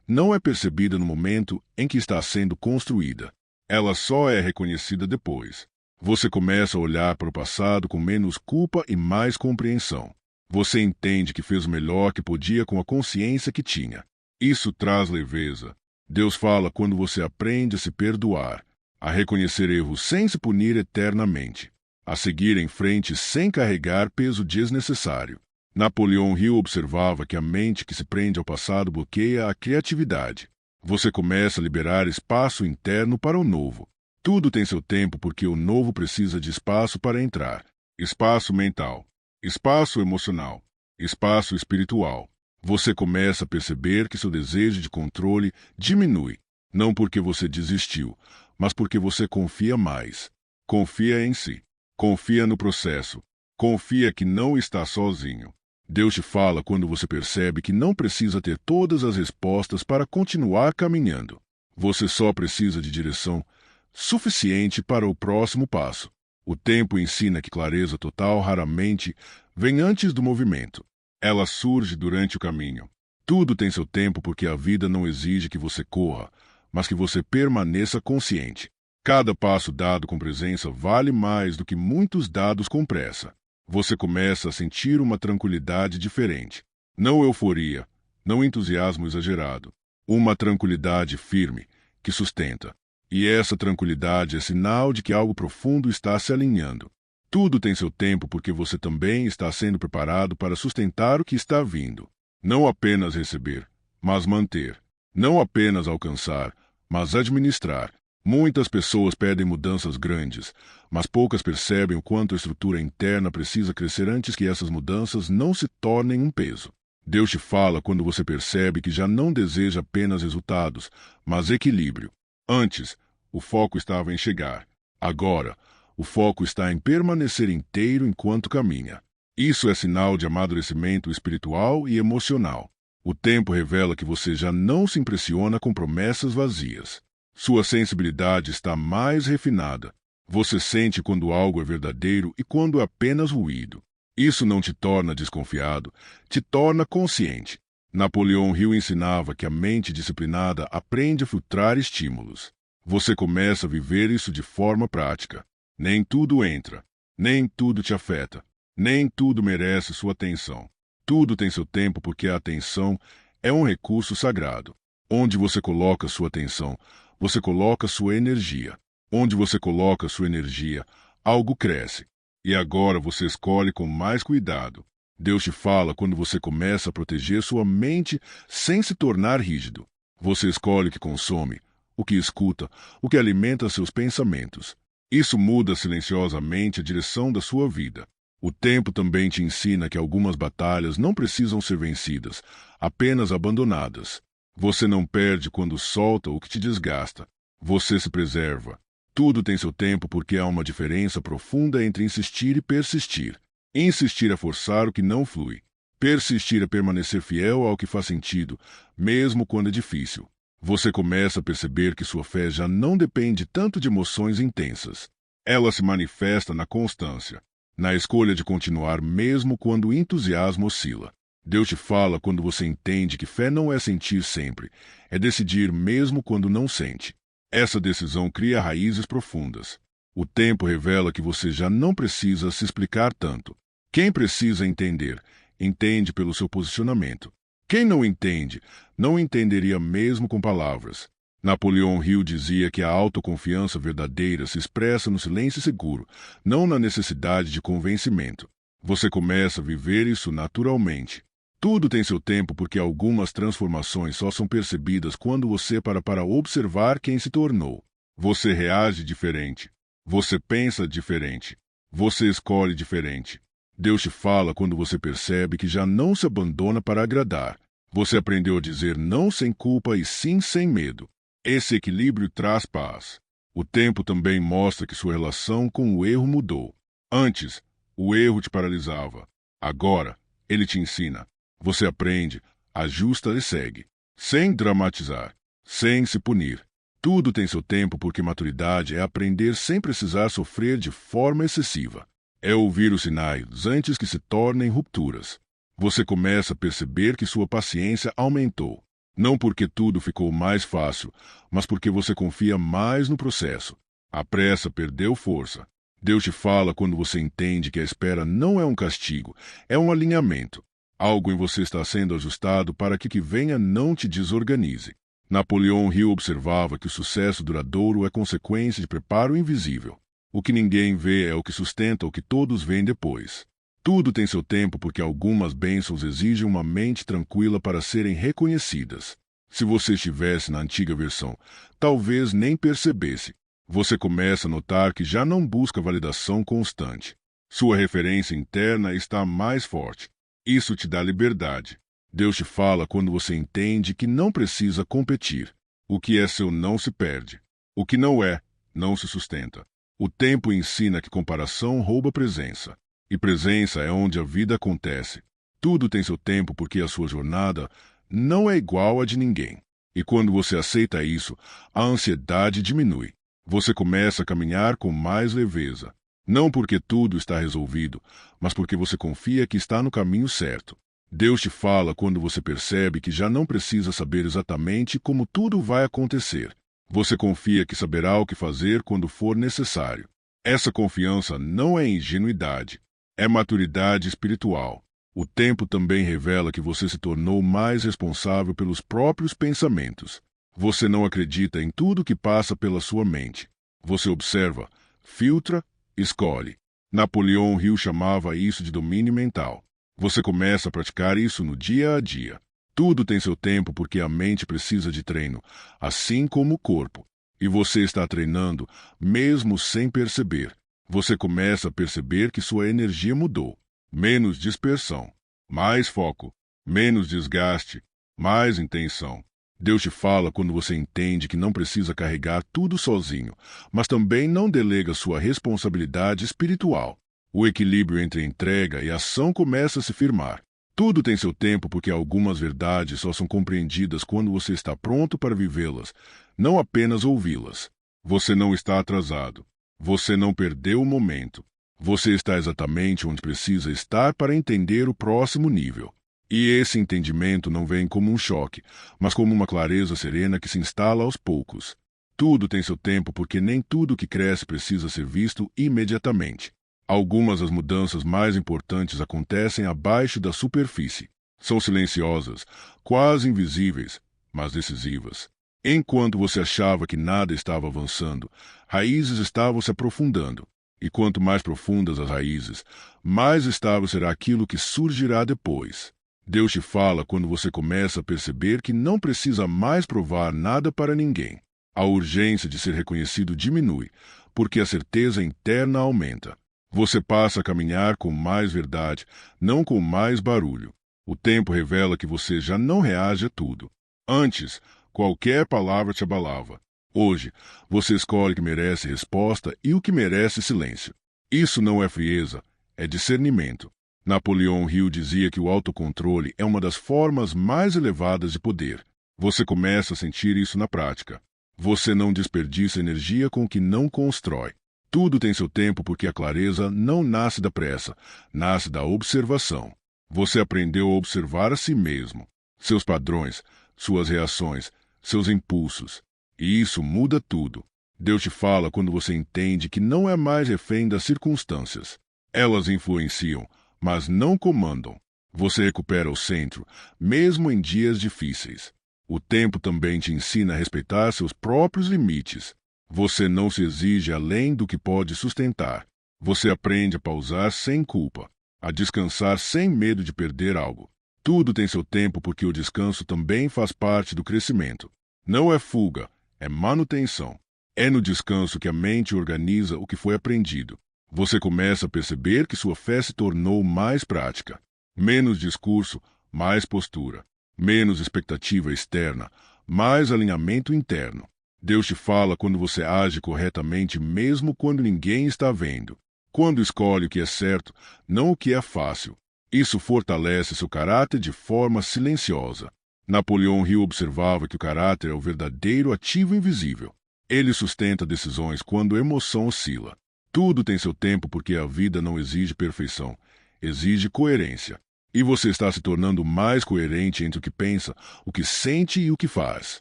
A: não é percebida no momento em que está sendo construída. Ela só é reconhecida depois. Você começa a olhar para o passado com menos culpa e mais compreensão. Você entende que fez o melhor que podia com a consciência que tinha. Isso traz leveza. Deus fala quando você aprende a se perdoar, a reconhecer erros sem se punir eternamente, a seguir em frente sem carregar peso desnecessário. Napoleão Hill observava que a mente que se prende ao passado bloqueia a criatividade. Você começa a liberar espaço interno para o novo. Tudo tem seu tempo porque o novo precisa de espaço para entrar. Espaço mental, espaço emocional, espaço espiritual. Você começa a perceber que seu desejo de controle diminui, não porque você desistiu, mas porque você confia mais. Confia em si. Confia no processo. Confia que não está sozinho. Deus te fala quando você percebe que não precisa ter todas as respostas para continuar caminhando. Você só precisa de direção suficiente para o próximo passo. O tempo ensina que clareza total raramente vem antes do movimento. Ela surge durante o caminho. Tudo tem seu tempo porque a vida não exige que você corra, mas que você permaneça consciente. Cada passo dado com presença vale mais do que muitos dados com pressa. Você começa a sentir uma tranquilidade diferente. Não euforia, não entusiasmo exagerado. Uma tranquilidade firme, que sustenta. E essa tranquilidade é sinal de que algo profundo está se alinhando. Tudo tem seu tempo porque você também está sendo preparado para sustentar o que está vindo. Não apenas receber, mas manter. Não apenas alcançar, mas administrar. Muitas pessoas pedem mudanças grandes, mas poucas percebem o quanto a estrutura interna precisa crescer antes que essas mudanças não se tornem um peso. Deus te fala quando você percebe que já não deseja apenas resultados, mas equilíbrio. Antes, o foco estava em chegar. Agora, o foco está em permanecer inteiro enquanto caminha. Isso é sinal de amadurecimento espiritual e emocional. O tempo revela que você já não se impressiona com promessas vazias. Sua sensibilidade está mais refinada. Você sente quando algo é verdadeiro e quando é apenas ruído. Isso não te torna desconfiado, te torna consciente. Napoleão Hill ensinava que a mente disciplinada aprende a filtrar estímulos. Você começa a viver isso de forma prática. Nem tudo entra, nem tudo te afeta, nem tudo merece sua atenção. Tudo tem seu tempo porque a atenção é um recurso sagrado. Onde você coloca sua atenção, você coloca sua energia. Onde você coloca sua energia, algo cresce. E agora você escolhe com mais cuidado. Deus te fala quando você começa a proteger sua mente sem se tornar rígido. Você escolhe o que consome, o que escuta, o que alimenta seus pensamentos. Isso muda silenciosamente a direção da sua vida. O tempo também te ensina que algumas batalhas não precisam ser vencidas, apenas abandonadas. Você não perde quando solta o que te desgasta. Você se preserva. Tudo tem seu tempo porque há uma diferença profunda entre insistir e persistir. Insistir é forçar o que não flui. Persistir é permanecer fiel ao que faz sentido, mesmo quando é difícil. Você começa a perceber que sua fé já não depende tanto de emoções intensas. Ela se manifesta na constância, na escolha de continuar mesmo quando o entusiasmo oscila. Deus te fala quando você entende que fé não é sentir sempre, é decidir mesmo quando não sente. Essa decisão cria raízes profundas. O tempo revela que você já não precisa se explicar tanto. Quem precisa entender, entende pelo seu posicionamento. Quem não entende, não entenderia mesmo com palavras. Napoleão Hill dizia que a autoconfiança verdadeira se expressa no silêncio seguro, não na necessidade de convencimento. Você começa a viver isso naturalmente. Tudo tem seu tempo porque algumas transformações só são percebidas quando você para observar quem se tornou. Você reage diferente. Você pensa diferente. Você escolhe diferente. Deus te fala quando você percebe que já não se abandona para agradar. Você aprendeu a dizer não sem culpa e sim sem medo. Esse equilíbrio traz paz. O tempo também mostra que sua relação com o erro mudou. Antes, o erro te paralisava. Agora, ele te ensina. Você aprende, ajusta e segue. Sem dramatizar. Sem se punir. Tudo tem seu tempo porque maturidade é aprender sem precisar sofrer de forma excessiva. É ouvir os sinais antes que se tornem rupturas. Você começa a perceber que sua paciência aumentou. Não porque tudo ficou mais fácil, mas porque você confia mais no processo. A pressa perdeu força. Deus te fala quando você entende que a espera não é um castigo, é um alinhamento. Algo em você está sendo ajustado para que o que venha não te desorganize. Napoleão Hill observava que o sucesso duradouro é consequência de preparo invisível. O que ninguém vê é o que sustenta o que todos veem depois. Tudo tem seu tempo porque algumas bênçãos exigem uma mente tranquila para serem reconhecidas. Se você estivesse na antiga versão, talvez nem percebesse. Você começa a notar que já não busca validação constante. Sua referência interna está mais forte. Isso te dá liberdade. Deus te fala quando você entende que não precisa competir. O que é seu não se perde. O que não é, não se sustenta. O tempo ensina que comparação rouba presença. E presença é onde a vida acontece. Tudo tem seu tempo porque a sua jornada não é igual à de ninguém. E quando você aceita isso, a ansiedade diminui. Você começa a caminhar com mais leveza. Não porque tudo está resolvido, mas porque você confia que está no caminho certo. Deus te fala quando você percebe que já não precisa saber exatamente como tudo vai acontecer. Você confia que saberá o que fazer quando for necessário. Essa confiança não é ingenuidade. É maturidade espiritual. O tempo também revela que você se tornou mais responsável pelos próprios pensamentos. Você não acredita em tudo que passa pela sua mente. Você observa, filtra, escolhe. Napoleão Hill chamava isso de domínio mental. Você começa a praticar isso no dia a dia. Tudo tem seu tempo porque a mente precisa de treino, assim como o corpo. E você está treinando, mesmo sem perceber. Você começa a perceber que sua energia mudou. Menos dispersão, mais foco, menos desgaste, mais intenção. Deus te fala quando você entende que não precisa carregar tudo sozinho, mas também não delega sua responsabilidade espiritual. O equilíbrio entre entrega e ação começa a se firmar. Tudo tem seu tempo porque algumas verdades só são compreendidas quando você está pronto para vivê-las, não apenas ouvi-las. Você não está atrasado. Você não perdeu o momento. Você está exatamente onde precisa estar para entender o próximo nível. E esse entendimento não vem como um choque, mas como uma clareza serena que se instala aos poucos. Tudo tem seu tempo porque nem tudo que cresce precisa ser visto imediatamente. Algumas das mudanças mais importantes acontecem abaixo da superfície. São silenciosas, quase invisíveis, mas decisivas. Enquanto você achava que nada estava avançando, raízes estavam se aprofundando. E quanto mais profundas as raízes, mais estável será aquilo que surgirá depois. Deus te fala quando você começa a perceber que não precisa mais provar nada para ninguém. A urgência de ser reconhecido diminui, porque a certeza interna aumenta. Você passa a caminhar com mais verdade, não com mais barulho. O tempo revela que você já não reage a tudo. Antes, qualquer palavra te abalava. Hoje, você escolhe o que merece resposta e o que merece silêncio. Isso não é frieza, é discernimento. Napoleão Hill dizia que o autocontrole é uma das formas mais elevadas de poder. Você começa a sentir isso na prática. Você não desperdiça energia com o que não constrói. Tudo tem seu tempo porque a clareza não nasce da pressa, nasce da observação. Você aprendeu a observar a si mesmo, seus padrões, suas reações, seus impulsos. E isso muda tudo. Deus te fala quando você entende que não é mais refém das circunstâncias. Elas influenciam, mas não comandam. Você recupera o centro, mesmo em dias difíceis. O tempo também te ensina a respeitar seus próprios limites. Você não se exige além do que pode sustentar. Você aprende a pausar sem culpa, a descansar sem medo de perder algo. Tudo tem seu tempo porque o descanso também faz parte do crescimento. Não é fuga, é manutenção. É no descanso que a mente organiza o que foi aprendido. Você começa a perceber que sua fé se tornou mais prática. Menos discurso, mais postura. Menos expectativa externa, mais alinhamento interno. Deus te fala quando você age corretamente mesmo quando ninguém está vendo. Quando escolhe o que é certo, não o que é fácil. Isso fortalece seu caráter de forma silenciosa. Napoleão Hill observava que o caráter é o verdadeiro ativo invisível. Ele sustenta decisões quando a emoção oscila. Tudo tem seu tempo porque a vida não exige perfeição, exige coerência. E você está se tornando mais coerente entre o que pensa, o que sente e o que faz.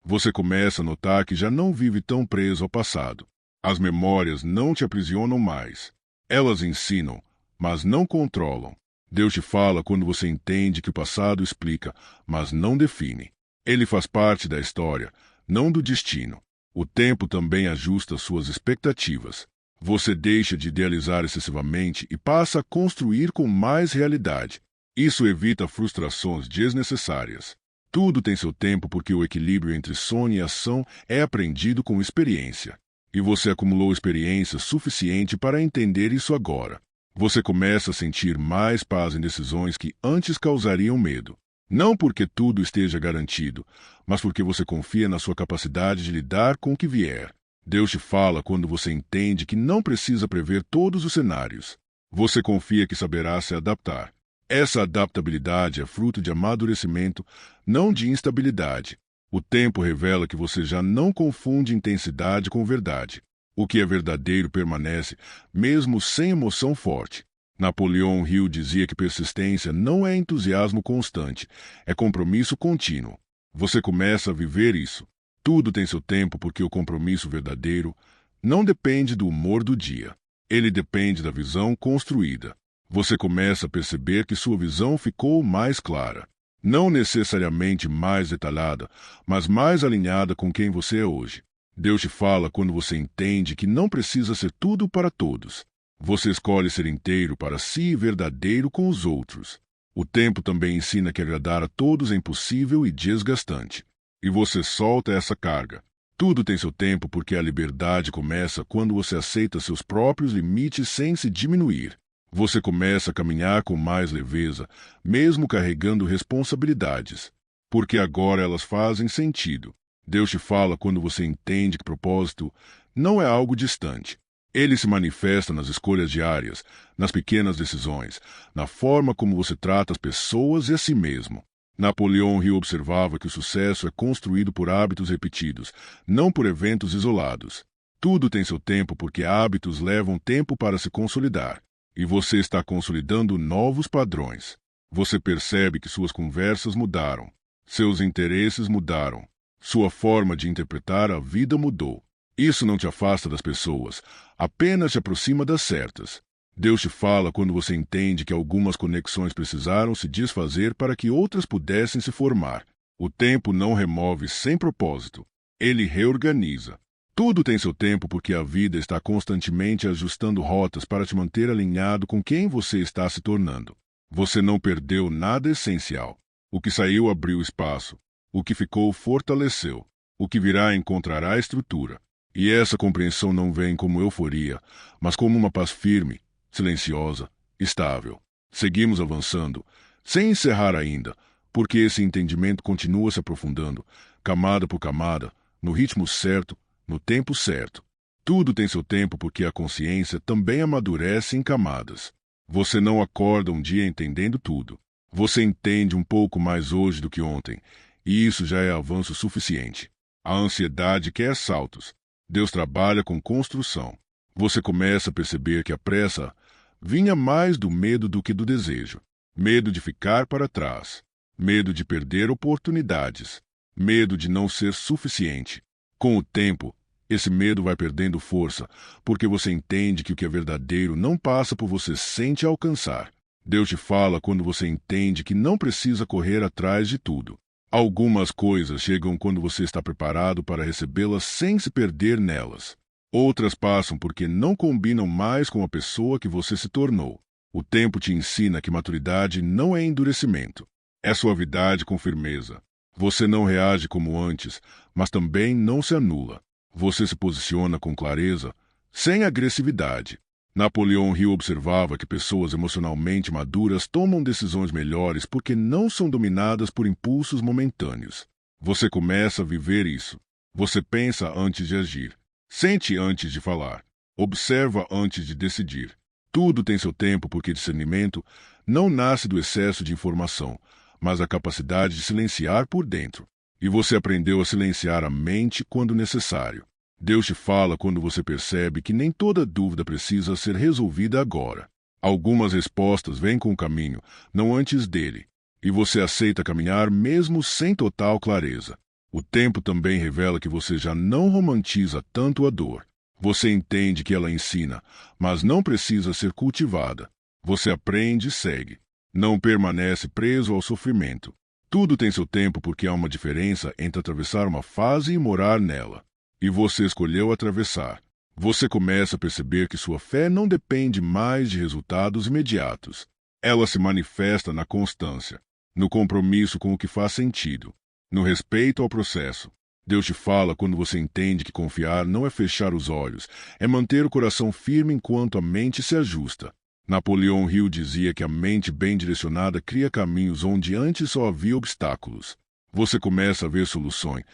A: Você começa a notar que já não vive tão preso ao passado. As memórias não te aprisionam mais. Elas ensinam, mas não controlam. Deus te fala quando você entende que o passado explica, mas não define. Ele faz parte da história, não do destino. O tempo também ajusta suas expectativas. Você deixa de idealizar excessivamente e passa a construir com mais realidade. Isso evita frustrações desnecessárias. Tudo tem seu tempo porque o equilíbrio entre sonho e ação é aprendido com experiência. E você acumulou experiência suficiente para entender isso agora. Você começa a sentir mais paz em decisões que antes causariam medo. Não porque tudo esteja garantido, mas porque você confia na sua capacidade de lidar com o que vier. Deus te fala quando você entende que não precisa prever todos os cenários. Você confia que saberá se adaptar. Essa adaptabilidade é fruto de amadurecimento, não de instabilidade. O tempo revela que você já não confunde intensidade com verdade. O que é verdadeiro permanece, mesmo sem emoção forte. Napoleão Hill dizia que persistência não é entusiasmo constante, é compromisso contínuo. Você começa a viver isso. Tudo tem seu tempo porque o compromisso verdadeiro não depende do humor do dia. Ele depende da visão construída. Você começa a perceber que sua visão ficou mais clara. Não necessariamente mais detalhada, mas mais alinhada com quem você é hoje. Deus te fala quando você entende que não precisa ser tudo para todos. Você escolhe ser inteiro para si e verdadeiro com os outros. O tempo também ensina que agradar a todos é impossível e desgastante. E você solta essa carga. Tudo tem seu tempo porque a liberdade começa quando você aceita seus próprios limites sem se diminuir. Você começa a caminhar com mais leveza, mesmo carregando responsabilidades, porque agora elas fazem sentido. Deus te fala quando você entende que propósito não é algo distante. Ele se manifesta nas escolhas diárias, nas pequenas decisões, na forma como você trata as pessoas e a si mesmo. Napoleão Hill observava que o sucesso é construído por hábitos repetidos, não por eventos isolados. Tudo tem seu tempo porque hábitos levam tempo para se consolidar. E você está consolidando novos padrões. Você percebe que suas conversas mudaram, seus interesses mudaram, sua forma de interpretar a vida mudou. Isso não te afasta das pessoas, apenas te aproxima das certas. Deus te fala quando você entende que algumas conexões precisaram se desfazer para que outras pudessem se formar. O tempo não remove sem propósito, ele reorganiza. Tudo tem seu tempo porque a vida está constantemente ajustando rotas para te manter alinhado com quem você está se tornando. Você não perdeu nada essencial. O que saiu abriu espaço. O que ficou fortaleceu. O que virá encontrará estrutura. E essa compreensão não vem como euforia, mas como uma paz firme, silenciosa, estável. Seguimos avançando, sem encerrar ainda, porque esse entendimento continua se aprofundando, camada por camada, no ritmo certo, no tempo certo. Tudo tem seu tempo porque a consciência também amadurece em camadas. Você não acorda um dia entendendo tudo. Você entende um pouco mais hoje do que ontem, e isso já é avanço suficiente. A ansiedade quer saltos. Deus trabalha com construção. Você começa a perceber que a pressa vinha mais do medo do que do desejo. Medo de ficar para trás. Medo de perder oportunidades. Medo de não ser suficiente. Com o tempo, esse medo vai perdendo força, porque você entende que o que é verdadeiro não passa por você sem te alcançar. Deus te fala quando você entende que não precisa correr atrás de tudo. Algumas coisas chegam quando você está preparado para recebê-las sem se perder nelas. Outras passam porque não combinam mais com a pessoa que você se tornou. O tempo te ensina que maturidade não é endurecimento, é suavidade com firmeza. Você não reage como antes, mas também não se anula. Você se posiciona com clareza, sem agressividade. Napoleão Hill observava que pessoas emocionalmente maduras tomam decisões melhores porque não são dominadas por impulsos momentâneos. Você começa a viver isso. Você pensa antes de agir. Sente antes de falar. Observa antes de decidir. Tudo tem seu tempo porque discernimento não nasce do excesso de informação, mas a capacidade de silenciar por dentro. E você aprendeu a silenciar a mente quando necessário. Deus te fala quando você percebe que nem toda dúvida precisa ser resolvida agora. Algumas respostas vêm com o caminho, não antes dele, e você aceita caminhar mesmo sem total clareza. O tempo também revela que você já não romantiza tanto a dor. Você entende que ela ensina, mas não precisa ser cultivada. Você aprende e segue. Não permanece preso ao sofrimento. Tudo tem seu tempo porque há uma diferença entre atravessar uma fase e morar nela. E você escolheu atravessar. Você começa a perceber que sua fé não depende mais de resultados imediatos. Ela se manifesta na constância, no compromisso com o que faz sentido, no respeito ao processo. Deus te fala quando você entende que confiar não é fechar os olhos, é manter o coração firme enquanto a mente se ajusta. Napoleão Hill dizia que a mente bem direcionada cria caminhos onde antes só havia obstáculos. Você começa a ver soluções,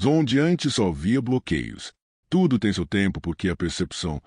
A: onde antes só havia bloqueios. Tudo tem seu tempo porque a percepção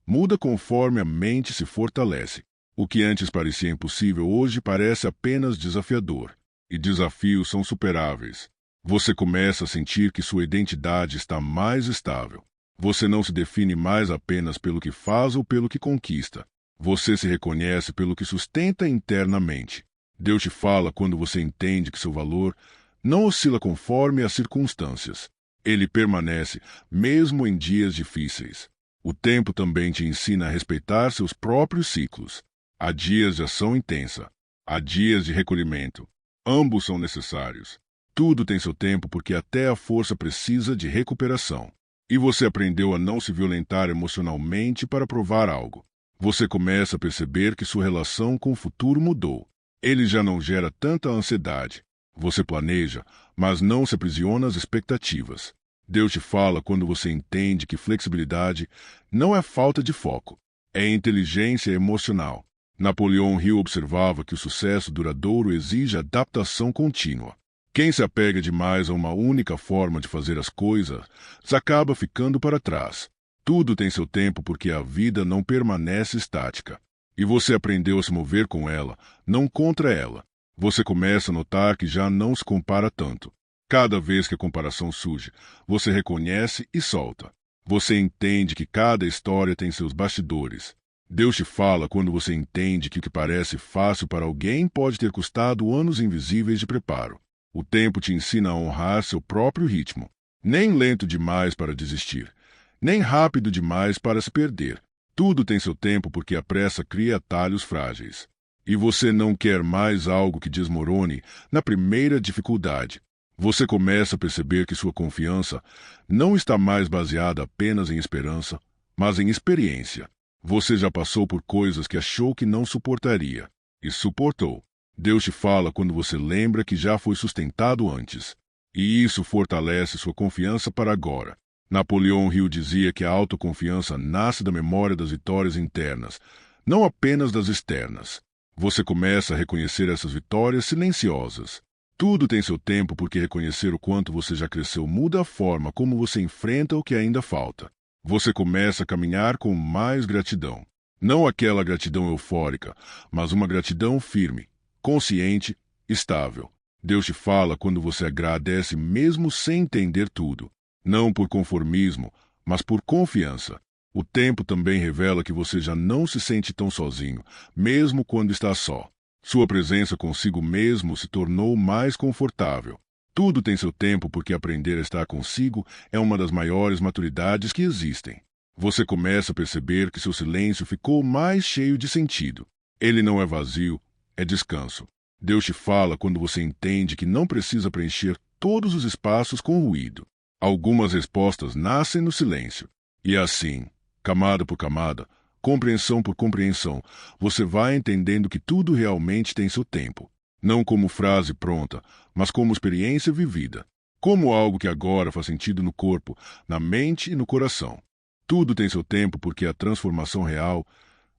A: muda conforme a mente se fortalece. O que antes parecia impossível hoje parece apenas desafiador. E desafios são superáveis. Você começa a sentir que sua identidade está mais estável. Você não se define mais apenas pelo que faz ou pelo que conquista. Você se reconhece pelo que sustenta internamente. Deus te fala quando você entende que seu valor não oscila conforme as circunstâncias. Ele permanece, mesmo em dias difíceis. O tempo também te ensina a respeitar seus próprios ciclos. Há dias de ação intensa. Há dias de recolhimento. Ambos são necessários. Tudo tem seu tempo porque até a força precisa de recuperação. E você aprendeu a não se violentar emocionalmente para provar algo. Você começa a perceber que sua relação com o futuro mudou. Ele já não gera tanta ansiedade. Você planeja, mas não se aprisiona às expectativas. Deus te fala quando você entende que flexibilidade não é falta de foco, é inteligência emocional. Napoleão Hill observava que o sucesso duradouro exige adaptação contínua. Quem se apega demais a uma única forma de fazer as coisas acaba ficando para trás. Tudo tem seu tempo porque a vida não permanece estática. E você aprendeu a se mover com ela, não contra ela. Você começa a notar que já não se compara tanto. Cada vez que a comparação surge, você reconhece e solta. Você entende que cada história tem seus bastidores. Deus te fala quando você entende que o que parece fácil para alguém pode ter custado anos invisíveis de preparo. O tempo te ensina a honrar seu próprio ritmo. Nem lento demais para desistir, nem rápido demais para se perder. Tudo tem seu tempo porque a pressa cria atalhos frágeis. E você não quer mais algo que desmorone na primeira dificuldade. Você começa a perceber que sua confiança não está mais baseada apenas em esperança, mas em experiência. Você já passou por coisas que achou que não suportaria, e suportou. Deus te fala quando você lembra que já foi sustentado antes. E isso fortalece sua confiança para agora. Napoleão Hill dizia que a autoconfiança nasce da memória das vitórias internas, não apenas das externas. Você começa a reconhecer essas vitórias silenciosas. Tudo tem seu tempo porque reconhecer o quanto você já cresceu muda a forma como você enfrenta o que ainda falta. Você começa a caminhar com mais gratidão. Não aquela gratidão eufórica, mas uma gratidão firme, consciente, estável. Deus te fala quando você agradece mesmo sem entender tudo. Não por conformismo, mas por confiança. O tempo também revela que você já não se sente tão sozinho, mesmo quando está só. Sua presença consigo mesmo se tornou mais confortável. Tudo tem seu tempo porque aprender a estar consigo é uma das maiores maturidades que existem. Você começa a perceber que seu silêncio ficou mais cheio de sentido. Ele não é vazio, é descanso. Deus te fala quando você entende que não precisa preencher todos os espaços com ruído. Algumas respostas nascem no silêncio. E assim, camada por camada, compreensão por compreensão, você vai entendendo que tudo realmente tem seu tempo. Não como frase pronta, mas como experiência vivida. Como algo que agora faz sentido no corpo, na mente e no coração. Tudo tem seu tempo porque a transformação real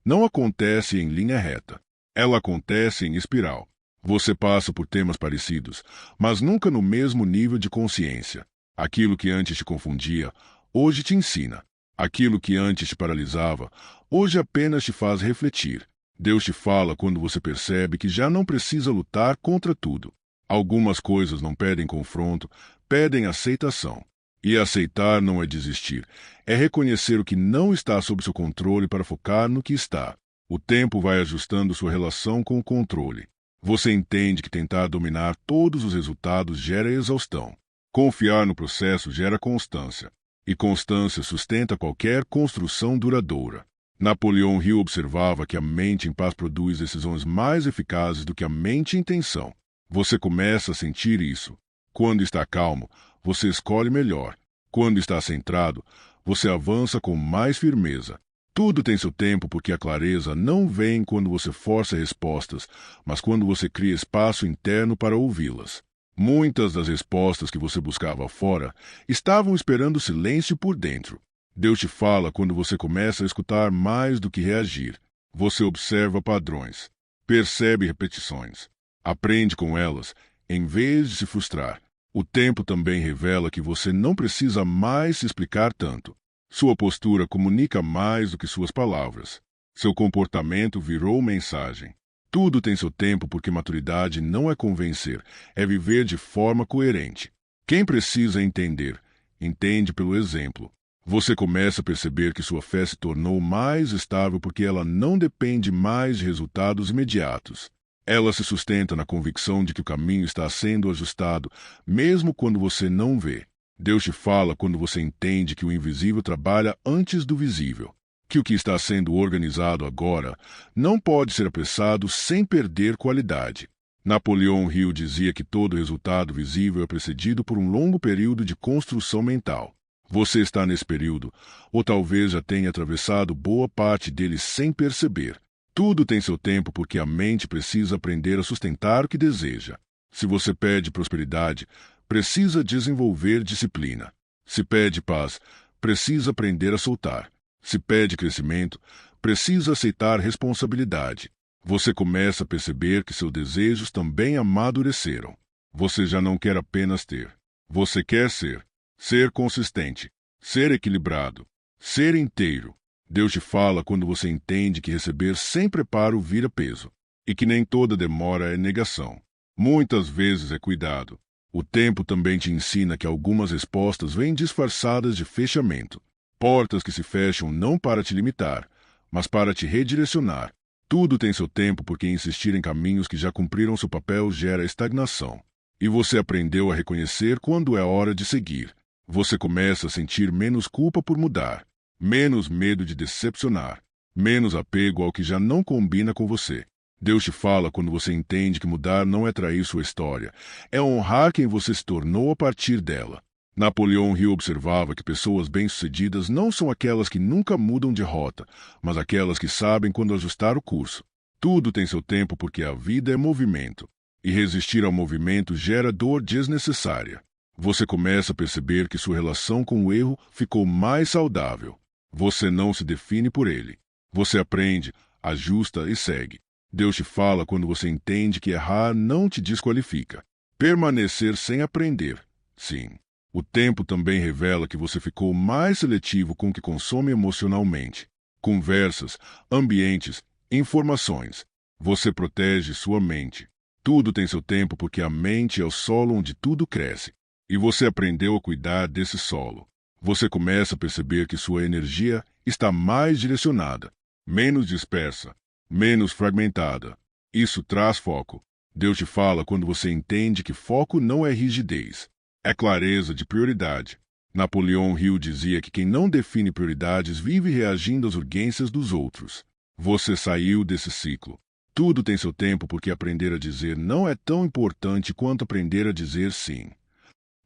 A: não acontece em linha reta. Ela acontece em espiral. Você passa por temas parecidos, mas nunca no mesmo nível de consciência. Aquilo que antes te confundia, hoje te ensina. Aquilo que antes te paralisava, hoje apenas te faz refletir. Deus te fala quando você percebe que já não precisa lutar contra tudo. Algumas coisas não pedem confronto, pedem aceitação. E aceitar não é desistir, é reconhecer o que não está sob seu controle para focar no que está. O tempo vai ajustando sua relação com o controle. Você entende que tentar dominar todos os resultados gera exaustão. Confiar no processo gera constância. E constância sustenta qualquer construção duradoura. Napoleão Hill observava que a mente em paz produz decisões mais eficazes do que a mente em tensão. Você começa a sentir isso. Quando está calmo, você escolhe melhor. Quando está centrado, você avança com mais firmeza. Tudo tem seu tempo porque a clareza não vem quando você força respostas, mas quando você cria espaço interno para ouvi-las. Muitas das respostas que você buscava fora estavam esperando silêncio por dentro. Deus te fala quando você começa a escutar mais do que reagir. Você observa padrões, percebe repetições, aprende com elas, em vez de se frustrar. O tempo também revela que você não precisa mais se explicar tanto. Sua postura comunica mais do que suas palavras. Seu comportamento virou mensagem. Tudo tem seu tempo porque maturidade não é convencer, é viver de forma coerente. Quem precisa entender, entende pelo exemplo. Você começa a perceber que sua fé se tornou mais estável porque ela não depende mais de resultados imediatos. Ela se sustenta na convicção de que o caminho está sendo ajustado, mesmo quando você não vê. Deus te fala quando você entende que o invisível trabalha antes do visível, que o que está sendo organizado agora não pode ser apressado sem perder qualidade. Napoleão Hill dizia que todo resultado visível é precedido por um longo período de construção mental. Você está nesse período, ou talvez já tenha atravessado boa parte dele sem perceber. Tudo tem seu tempo porque a mente precisa aprender a sustentar o que deseja. Se você pede prosperidade, precisa desenvolver disciplina. Se pede paz, precisa aprender a soltar. Se pede crescimento, precisa aceitar responsabilidade. Você começa a perceber que seus desejos também amadureceram. Você já não quer apenas ter. Você quer ser. Ser consistente. Ser equilibrado. Ser inteiro. Deus te fala quando você entende que receber sem preparo vira peso. E que nem toda demora é negação. Muitas vezes é cuidado. O tempo também te ensina que algumas respostas vêm disfarçadas de fechamento. Portas que se fecham não para te limitar, mas para te redirecionar. Tudo tem seu tempo porque insistir em caminhos que já cumpriram seu papel gera estagnação. E você aprendeu a reconhecer quando é hora de seguir. Você começa a sentir menos culpa por mudar, menos medo de decepcionar, menos apego ao que já não combina com você. Deus te fala quando você entende que mudar não é trair sua história, é honrar quem você se tornou a partir dela. Napoleão Hill observava que pessoas bem-sucedidas não são aquelas que nunca mudam de rota, mas aquelas que sabem quando ajustar o curso. Tudo tem seu tempo porque a vida é movimento, e resistir ao movimento gera dor desnecessária. Você começa a perceber que sua relação com o erro ficou mais saudável. Você não se define por ele. Você aprende, ajusta e segue. Deus te fala quando você entende que errar não te desqualifica. Permanecer sem aprender, sim. O tempo também revela que você ficou mais seletivo com o que consome emocionalmente. Conversas, ambientes, informações. Você protege sua mente. Tudo tem seu tempo porque a mente é o solo onde tudo cresce. E você aprendeu a cuidar desse solo. Você começa a perceber que sua energia está mais direcionada, menos dispersa, menos fragmentada. Isso traz foco. Deus te fala quando você entende que foco não é rigidez, é clareza de prioridade. Napoleão Hill dizia que quem não define prioridades vive reagindo às urgências dos outros. Você saiu desse ciclo. Tudo tem seu tempo porque aprender a dizer não é tão importante quanto aprender a dizer sim.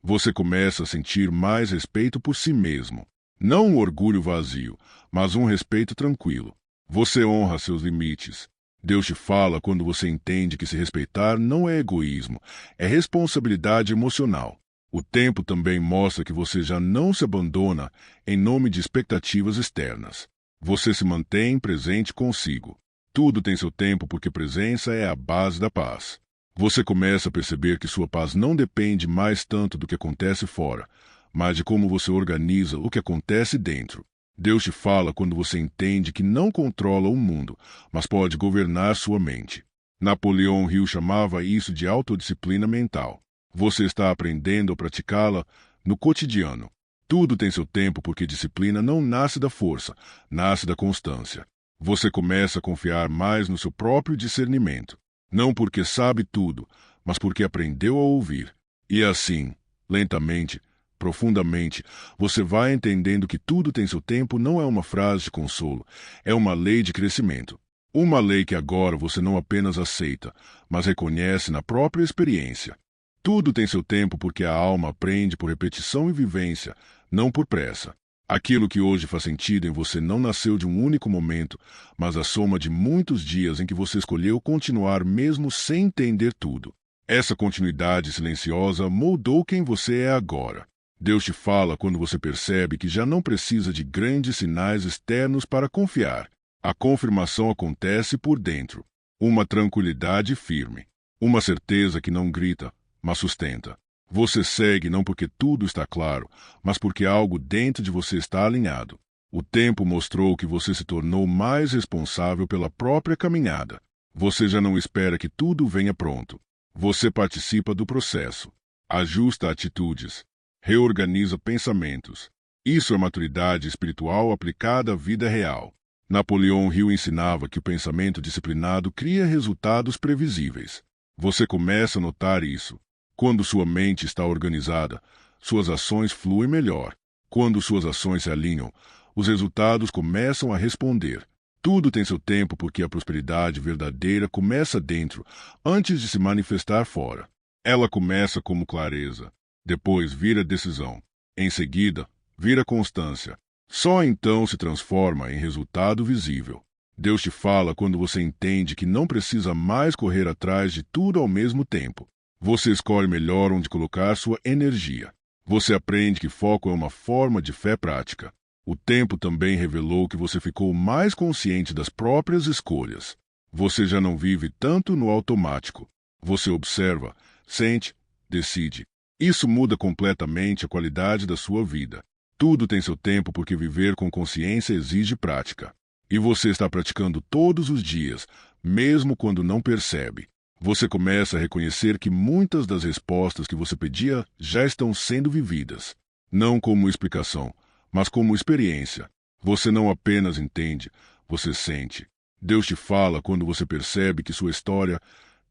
A: Você começa a sentir mais respeito por si mesmo. Não um orgulho vazio, mas um respeito tranquilo. Você honra seus limites. Deus te fala quando você entende que se respeitar não é egoísmo, é responsabilidade emocional. O tempo também mostra que você já não se abandona em nome de expectativas externas. Você se mantém presente consigo. Tudo tem seu tempo porque presença é a base da paz. Você começa a perceber que sua paz não depende mais tanto do que acontece fora, mas de como você organiza o que acontece dentro. Deus te fala quando você entende que não controla o mundo, mas pode governar sua mente. Napoleão Hill chamava isso de autodisciplina mental. Você está aprendendo a praticá-la no cotidiano. Tudo tem seu tempo porque disciplina não nasce da força, nasce da constância. Você começa a confiar mais no seu próprio discernimento. Não porque sabe tudo, mas porque aprendeu a ouvir. E assim, lentamente, profundamente, você vai entendendo que tudo tem seu tempo não é uma frase de consolo, é uma lei de crescimento. Uma lei que agora você não apenas aceita, mas reconhece na própria experiência. Tudo tem seu tempo porque a alma aprende por repetição e vivência, não por pressa. Aquilo que hoje faz sentido em você não nasceu de um único momento, mas a soma de muitos dias em que você escolheu continuar mesmo sem entender tudo. Essa continuidade silenciosa moldou quem você é agora. Deus te fala quando você percebe que já não precisa de grandes sinais externos para confiar. A confirmação acontece por dentro. Uma tranquilidade firme. Uma certeza que não grita, mas sustenta. Você segue não porque tudo está claro, mas porque algo dentro de você está alinhado. O tempo mostrou que você se tornou mais responsável pela própria caminhada. Você já não espera que tudo venha pronto. Você participa do processo. Ajusta atitudes. Reorganiza pensamentos. Isso é maturidade espiritual aplicada à vida real. Napoleão Hill ensinava que o pensamento disciplinado cria resultados previsíveis. Você começa a notar isso. Quando sua mente está organizada, suas ações fluem melhor. Quando suas ações se alinham, os resultados começam a responder. Tudo tem seu tempo porque a prosperidade verdadeira começa dentro, antes de se manifestar fora. Ela começa como clareza, depois vira decisão, em seguida, vira constância. Só então se transforma em resultado visível. Deus te fala quando você entende que não precisa mais correr atrás de tudo ao mesmo tempo. Você escolhe melhor onde colocar sua energia. Você aprende que foco é uma forma de fé prática. O tempo também revelou que você ficou mais consciente das próprias escolhas. Você já não vive tanto no automático. Você observa, sente, decide. Isso muda completamente a qualidade da sua vida. Tudo tem seu tempo porque viver com consciência exige prática. E você está praticando todos os dias, mesmo quando não percebe. Você começa a reconhecer que muitas das respostas que você pedia já estão sendo vividas. Não como explicação, mas como experiência. Você não apenas entende, você sente. Deus te fala quando você percebe que sua história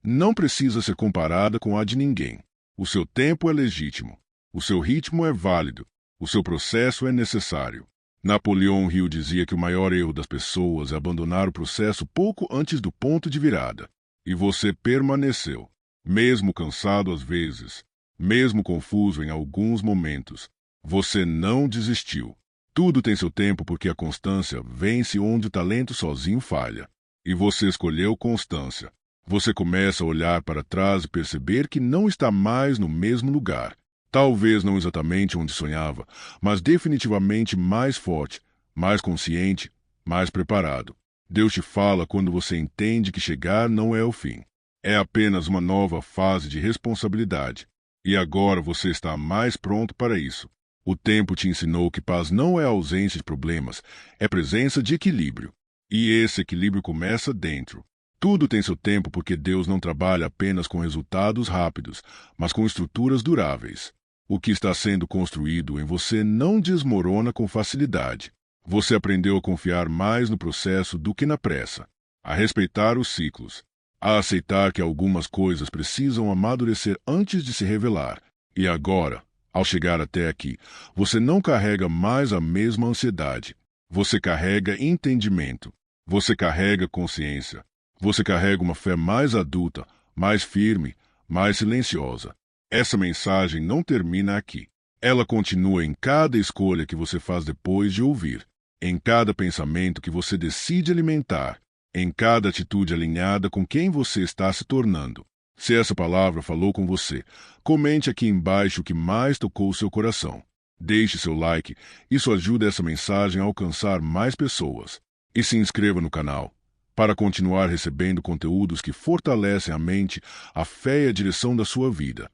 A: não precisa ser comparada com a de ninguém. O seu tempo é legítimo. O seu ritmo é válido. O seu processo é necessário. Napoleão Hill dizia que o maior erro das pessoas é abandonar o processo pouco antes do ponto de virada. E você permaneceu, mesmo cansado às vezes, mesmo confuso em alguns momentos. Você não desistiu. Tudo tem seu tempo porque a constância vence onde o talento sozinho falha. E você escolheu constância. Você começa a olhar para trás e perceber que não está mais no mesmo lugar. Talvez não exatamente onde sonhava, mas definitivamente mais forte, mais consciente, mais preparado. Deus te fala quando você entende que chegar não é o fim. É apenas uma nova fase de responsabilidade. E agora você está mais pronto para isso. O tempo te ensinou que paz não é ausência de problemas, é presença de equilíbrio. E esse equilíbrio começa dentro. Tudo tem seu tempo porque Deus não trabalha apenas com resultados rápidos, mas com estruturas duráveis. O que está sendo construído em você não desmorona com facilidade. Você aprendeu a confiar mais no processo do que na pressa, a respeitar os ciclos, a aceitar que algumas coisas precisam amadurecer antes de se revelar. E agora, ao chegar até aqui, você não carrega mais a mesma ansiedade. Você carrega entendimento. Você carrega consciência. Você carrega uma fé mais adulta, mais firme, mais silenciosa. Essa mensagem não termina aqui. Ela continua em cada escolha que você faz depois de ouvir, em cada pensamento que você decide alimentar, em cada atitude alinhada com quem você está se tornando. Se essa palavra falou com você, comente aqui embaixo o que mais tocou seu coração. Deixe seu like, isso ajuda essa mensagem a alcançar mais pessoas. E se inscreva no canal, para continuar recebendo conteúdos que fortalecem a mente, a fé e a direção da sua vida.